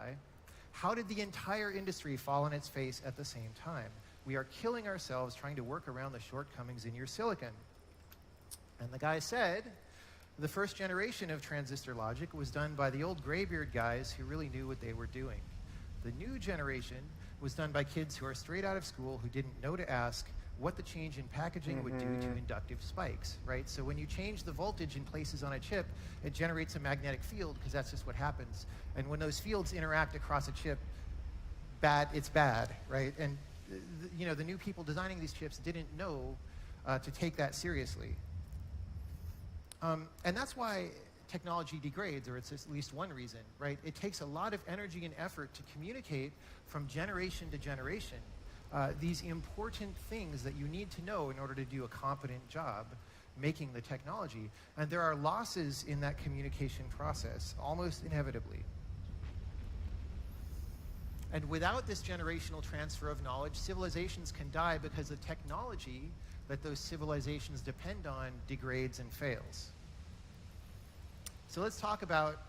how did the entire industry fall on its face at the same time? We are killing ourselves trying to work around the shortcomings in your silicon. And the guy said, the first generation of transistor logic was done by the old graybeard guys who really knew what they were doing. The new generation was done by kids who are straight out of school who didn't know to ask what the change in packaging would do to inductive spikes, right? So when you change the voltage in places on a chip, it generates a magnetic field because that's just what happens. And when those fields interact across a chip, it's bad, right? And the new people designing these chips didn't know to take that seriously. And that's why technology degrades, or it's at least one reason, right? It takes a lot of energy and effort to communicate from generation to generation these important things that you need to know in order to do a competent job making the technology. And there are losses in that communication process, almost inevitably. And without this generational transfer of knowledge, civilizations can die because the technology that those civilizations depend on degrades and fails. So let's talk about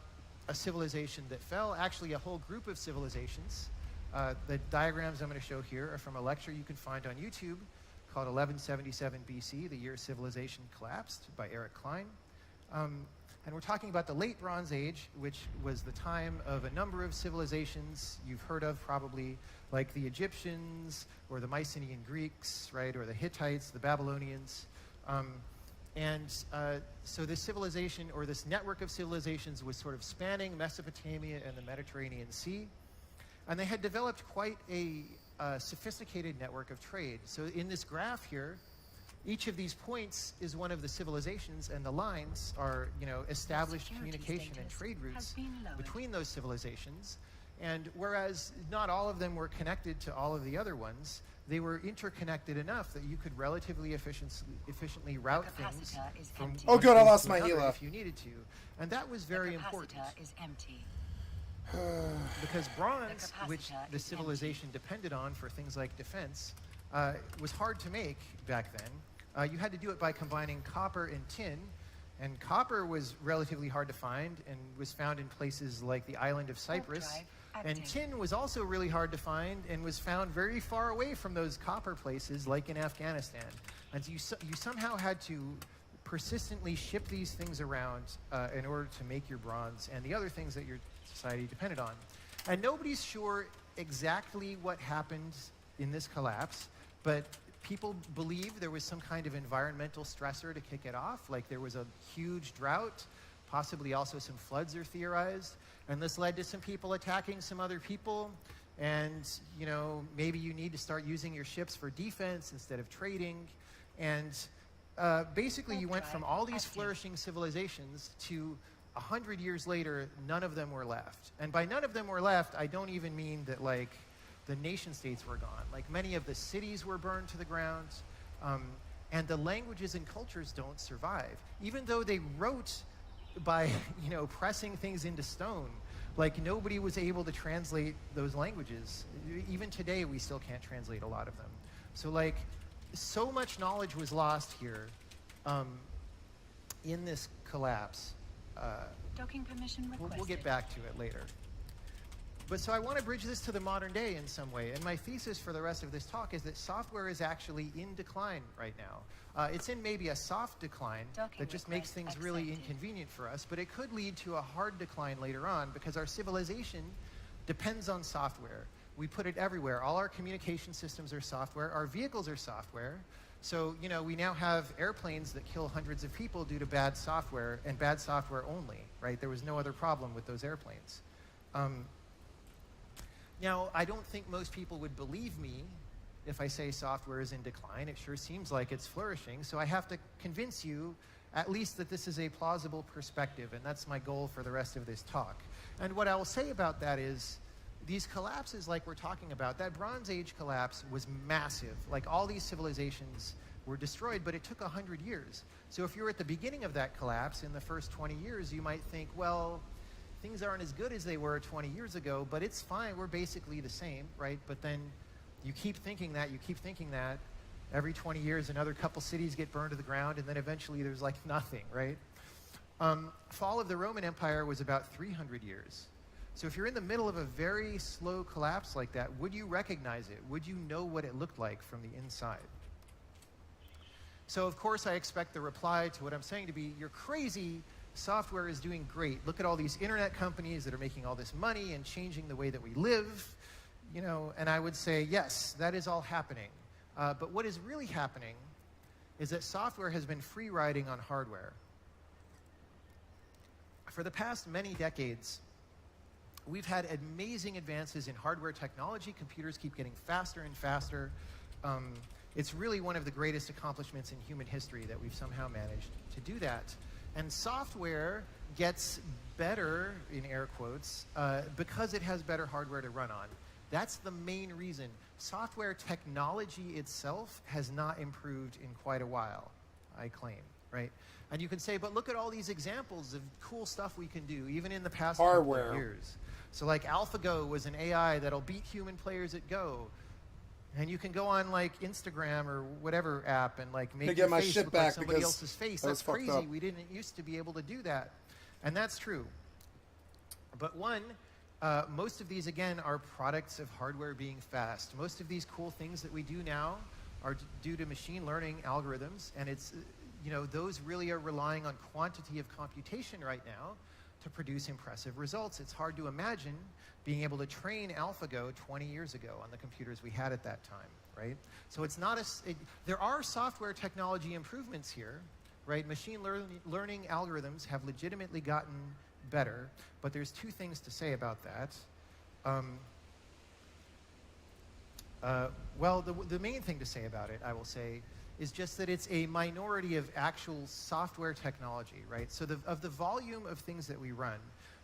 a civilization that fell, actually a whole group of civilizations. The diagrams I'm going to show here are from a lecture you can find on YouTube called 1177 BC, The Year Civilization Collapsed, by Eric Klein. And we're talking about the Late Bronze Age, which was the time of a number of civilizations you've heard of probably, like the Egyptians, or the Mycenaean Greeks, right, or the Hittites, the Babylonians. So this civilization, or this network of civilizations, was sort of spanning Mesopotamia and the Mediterranean Sea. And they had developed quite a sophisticated network of trade. So in this graph here, each of these points is one of the civilizations, and the lines are, established communication and trade routes between those civilizations. And whereas not all of them were connected to all of the other ones, they were interconnected enough that you could relatively efficiently route things from Oh, good, I one lost to my another Gila. if you needed to. And that was very important. Is empty. Because bronze, The which capacitor the is civilization depended on for things like defense, was hard to make back then. You had to do it by combining copper and tin, and copper was relatively hard to find and was found in places like the island of Cyprus. And tin was also really hard to find and was found very far away from those copper places, like in Afghanistan. And so you somehow had to persistently ship these things around in order to make your bronze and the other things that your society depended on. And nobody's sure exactly what happened in this collapse, but people believe there was some kind of environmental stressor to kick it off, like there was a huge drought, possibly also some floods are theorized, and this led to some people attacking some other people, and maybe you need to start using your ships for defense instead of trading, and basically you went from all these flourishing civilizations to 100 years later, none of them were left. And by none of them were left, I don't even mean that the nation states were gone. Like many of the cities were burned to the ground, and the languages and cultures don't survive. Even though they wrote by, pressing things into stone, like nobody was able to translate those languages. Even today, we still can't translate a lot of them. So so much knowledge was lost here in this collapse. Docking permission requested. We'll get back to it later. But so I want to bridge this to the modern day in some way. And my thesis for the rest of this talk is that software is actually in decline right now. It's in maybe a soft decline that just makes things really inconvenient for us, but it could lead to a hard decline later on because our civilization depends on software. We put it everywhere. All our communication systems are software. Our vehicles are software. So, we now have airplanes that kill hundreds of people due to bad software, and bad software only, right? There was no other problem with those airplanes. Now, I don't think most people would believe me if I say software is in decline. It sure seems like it's flourishing, so I have to convince you at least that this is a plausible perspective, and that's my goal for the rest of this talk. And what I will say about that is, these collapses like we're talking about, that Bronze Age collapse was massive. Like all these civilizations were destroyed, but it took 100 years. So if you're at the beginning of that collapse in the first 20 years, you might think, well, things aren't as good as they were 20 years ago, but it's fine, we're basically the same, right? But then you keep thinking that, every 20 years another couple cities get burned to the ground, and then eventually there's nothing, right? Fall of the Roman Empire was about 300 years. So if you're in the middle of a very slow collapse like that, would you recognize it? Would you know what it looked like from the inside? So of course I expect the reply to what I'm saying to be, you're crazy, software is doing great. Look at all these internet companies that are making all this money and changing the way that we live, and I would say, yes, that is all happening. But what is really happening is that software has been free riding on hardware. For the past many decades, we've had amazing advances in hardware technology. Computers keep getting faster and faster. It's really one of the greatest accomplishments in human history that we've somehow managed to do that. And software gets better, in air quotes, because it has better hardware to run on. That's the main reason. Software technology itself has not improved in quite a while, I claim, right? And you can say, but look at all these examples of cool stuff we can do, even in the past couple of years. So like AlphaGo was an AI that'll beat human players at Go. And you can go on like Instagram or whatever app and like make your face look like somebody else's face. That's crazy. We didn't used to be able to do that. And that's true. But most of these, again, are products of hardware being fast. Most of these cool things that we do now are due to machine learning algorithms. And it's, those really are relying on quantity of computation right now to produce impressive results. It's hard to imagine being able to train AlphaGo 20 years ago on the computers we had at that time, right? So it's not there are software technology improvements here, right? Machine learning algorithms have legitimately gotten better, but there's two things to say about that. Well, the main thing to say about it, I will say, is just that it's a minority of actual software technology, right? So of the volume of things that we run,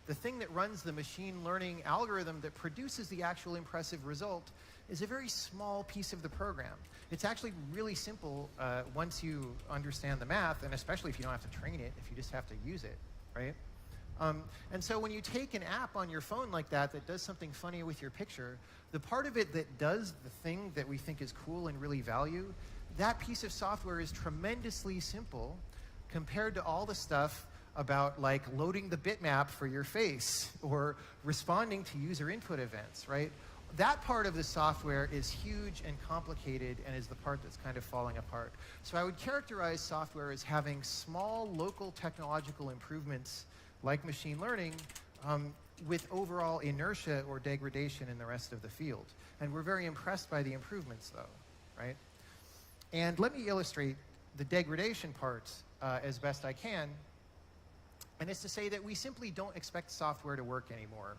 the thing that runs the machine learning algorithm that produces the actual impressive result is a very small piece of the program. It's actually really simple once you understand the math, and especially if you don't have to train it, if you just have to use it, right? And so when you take an app on your phone like that does something funny with your picture, the part of it that does the thing that we think is cool and really value, that piece of software is tremendously simple compared to all the stuff about like loading the bitmap for your face or responding to user input events, right? That part of the software is huge and complicated and is the part that's kind of falling apart. So I would characterize software as having small local technological improvements like machine learning with overall inertia or degradation in the rest of the field. And we're very impressed by the improvements though, right? And let me illustrate the degradation part as best I can. And it's to say that we simply don't expect software to work anymore.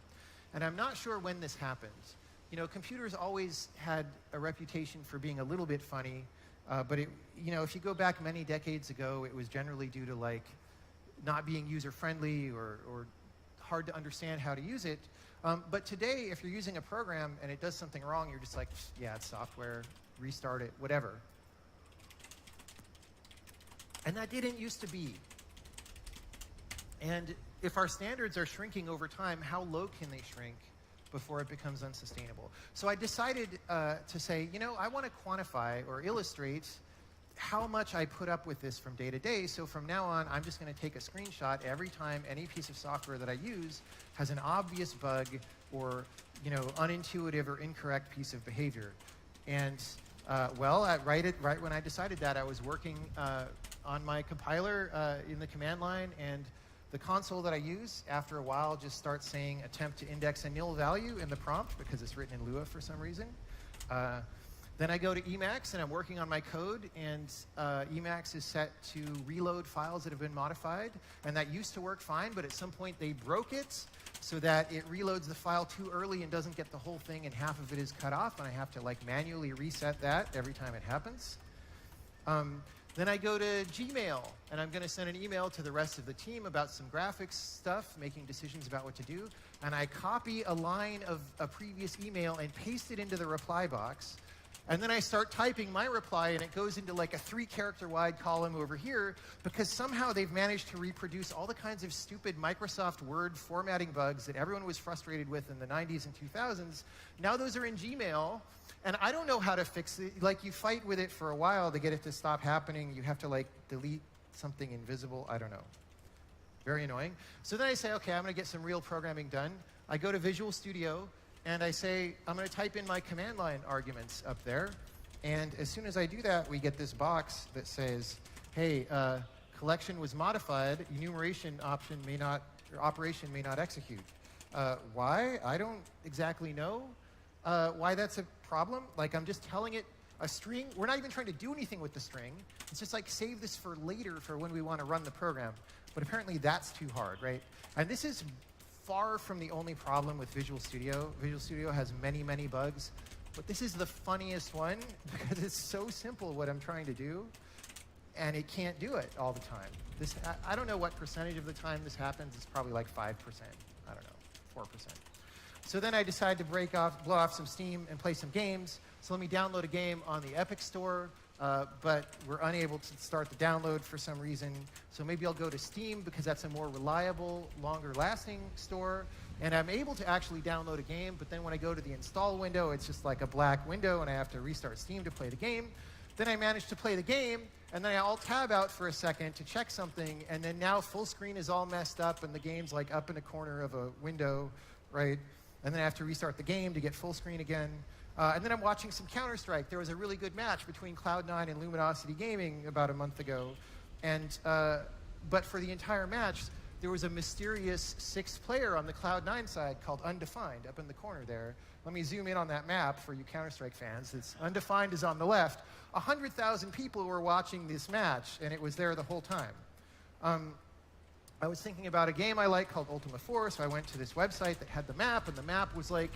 And I'm not sure when this happens. Computers always had a reputation for being a little bit funny, but if you go back many decades ago, it was generally due to like not being user-friendly or hard to understand how to use it. But today, if you're using a program and it does something wrong, you're just like, yeah, it's software, restart it, whatever. And that didn't used to be. And if our standards are shrinking over time, how low can they shrink before it becomes unsustainable? So I decided to say, I want to quantify or illustrate how much I put up with this from day to day. So from now on, I'm just going to take a screenshot every time any piece of software that I use has an obvious bug or unintuitive or incorrect piece of behavior. And right when I decided that, I was working on my compiler in the command line, and the console that I use, after a while, just starts saying attempt to index a nil value in the prompt because it's written in Lua for some reason. Then I go to Emacs, and I'm working on my code, and Emacs is set to reload files that have been modified. And that used to work fine, but at some point they broke it so that it reloads the file too early and doesn't get the whole thing, and half of it is cut off, and I have to like manually reset that every time it happens. Then I go to Gmail, and I'm going to send an email to the rest of the team about some graphics stuff, making decisions about what to do. And I copy a line of a previous email and paste it into the reply box. And then I start typing my reply, and it goes into like a 3-character wide column over here because somehow they've managed to reproduce all the kinds of stupid Microsoft Word formatting bugs that everyone was frustrated with in the 90s and 2000s. Now those are in Gmail. And I don't know how to fix it. Like, you fight with it for a while to get it to stop happening. You have to, like, delete something invisible. I don't know. Very annoying. So then I say, OK, I'm going to get some real programming done. I go to Visual Studio, and I say, I'm going to type in my command line arguments up there. And as soon as I do that, we get this box that says, hey, collection was modified. Enumeration option may not, or operation may not execute. Why? I don't exactly know why that's a problem. Like, I'm just telling it a string. We're not even trying to do anything with the string. It's just like, save this for later for when we want to run the program. But apparently that's too hard, right? And this is far from the only problem with Visual Studio. Visual Studio has many, many bugs. But this is the funniest one because it's so simple what I'm trying to do, and it can't do it all the time. I don't know what percentage of the time this happens. It's probably like 5%. I don't know, 4%. So then I decide to blow off some steam and play some games. So let me download a game on the Epic Store, but we're unable to start the download for some reason. So maybe I'll go to Steam because that's a more reliable, longer-lasting store. And I'm able to actually download a game, but then when I go to the install window, it's just like a black window, and I have to restart Steam to play the game. Then I manage to play the game, and then I alt-tab out for a second to check something, and then now full screen is all messed up, and the game's like up in a corner of a window, right? And then I have to restart the game to get full screen again. And then I'm watching some Counter-Strike. There was a really good match between Cloud9 and Luminosity Gaming about a month ago. And, but for the entire match, there was a mysterious sixth player on the Cloud9 side called Undefined up in the corner there. Let me zoom in on that map for you Counter-Strike fans. It's Undefined is on the left. 100,000 people were watching this match, and it was there the whole time. I was thinking about a game I like called Ultima 4, so I went to this website that had the map, and the map was like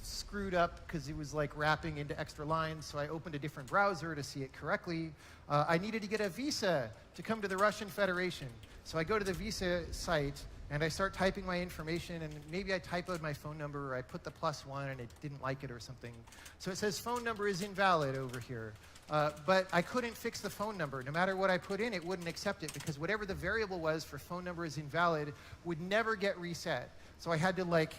screwed up because it was like wrapping into extra lines, so I opened a different browser to see it correctly. I needed to get a visa to come to the Russian Federation, so I go to the visa site, and I start typing my information, and maybe I typoed my phone number, or I put the +1 and it didn't like it or something. So it says phone number is invalid over here. But I couldn't fix the phone number. No matter what I put in, it wouldn't accept it, because whatever the variable was for phone number is invalid would never get reset. So I had to like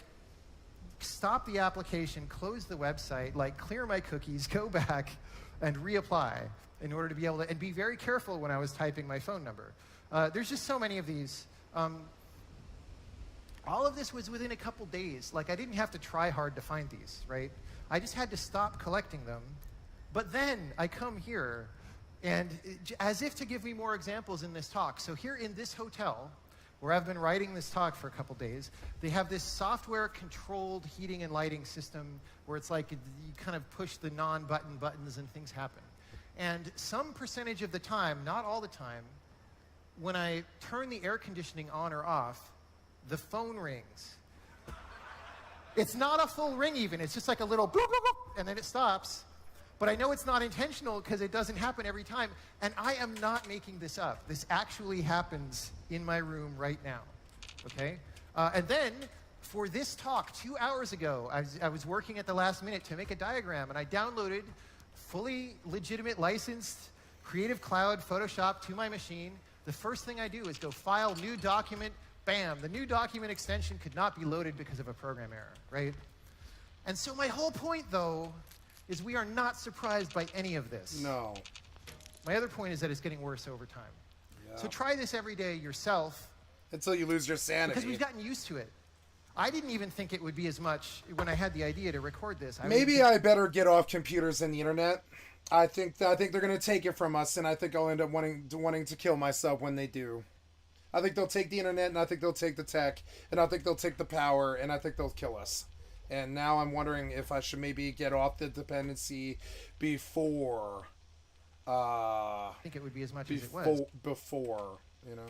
stop the application, close the website, like clear my cookies, go back, and reapply in order to be able to, and be very careful when I was typing my phone number. There's just so many of these. All of this was within a couple days. Like, I didn't have to try hard to find these, right? I just had to stop collecting them. But then I come here, and as if to give me more examples in this talk. So here in this hotel, where I've been writing this talk for a couple days, they have this software-controlled heating and lighting system where it's like you kind of push the non-button buttons and things happen. And some percentage of the time, not all the time, when I turn the air conditioning on or off, the phone rings. It's not a full ring even, it's just like a little boop, boop, boop, and then it stops. But I know it's not intentional because it doesn't happen every time. And I am not making this up. This actually happens in my room right now, okay? And then, for this talk, 2 hours ago, I was working at the last minute to make a diagram, and I downloaded fully legitimate licensed Creative Cloud Photoshop to my machine. The first thing I do is go File, New Document, bam. The new document extension could not be loaded because of a program error, right? And so my whole point, though, is we are not surprised by any of this. No. My other point is that it's getting worse over time. Yeah. So try this every day yourself. Until you lose your sanity. Because we've gotten used to it. I didn't even think it would be as much when I had the idea to record this. Maybe I better get off computers and the internet. I think they're going to take it from us, and I think I'll end up wanting to kill myself when they do. I think they'll take the internet, and I think they'll take the tech, and I think they'll take the power, and I think they'll kill us. And now I'm wondering if I should maybe get off the dependency before. I think it would be as much as it was. Before, you know.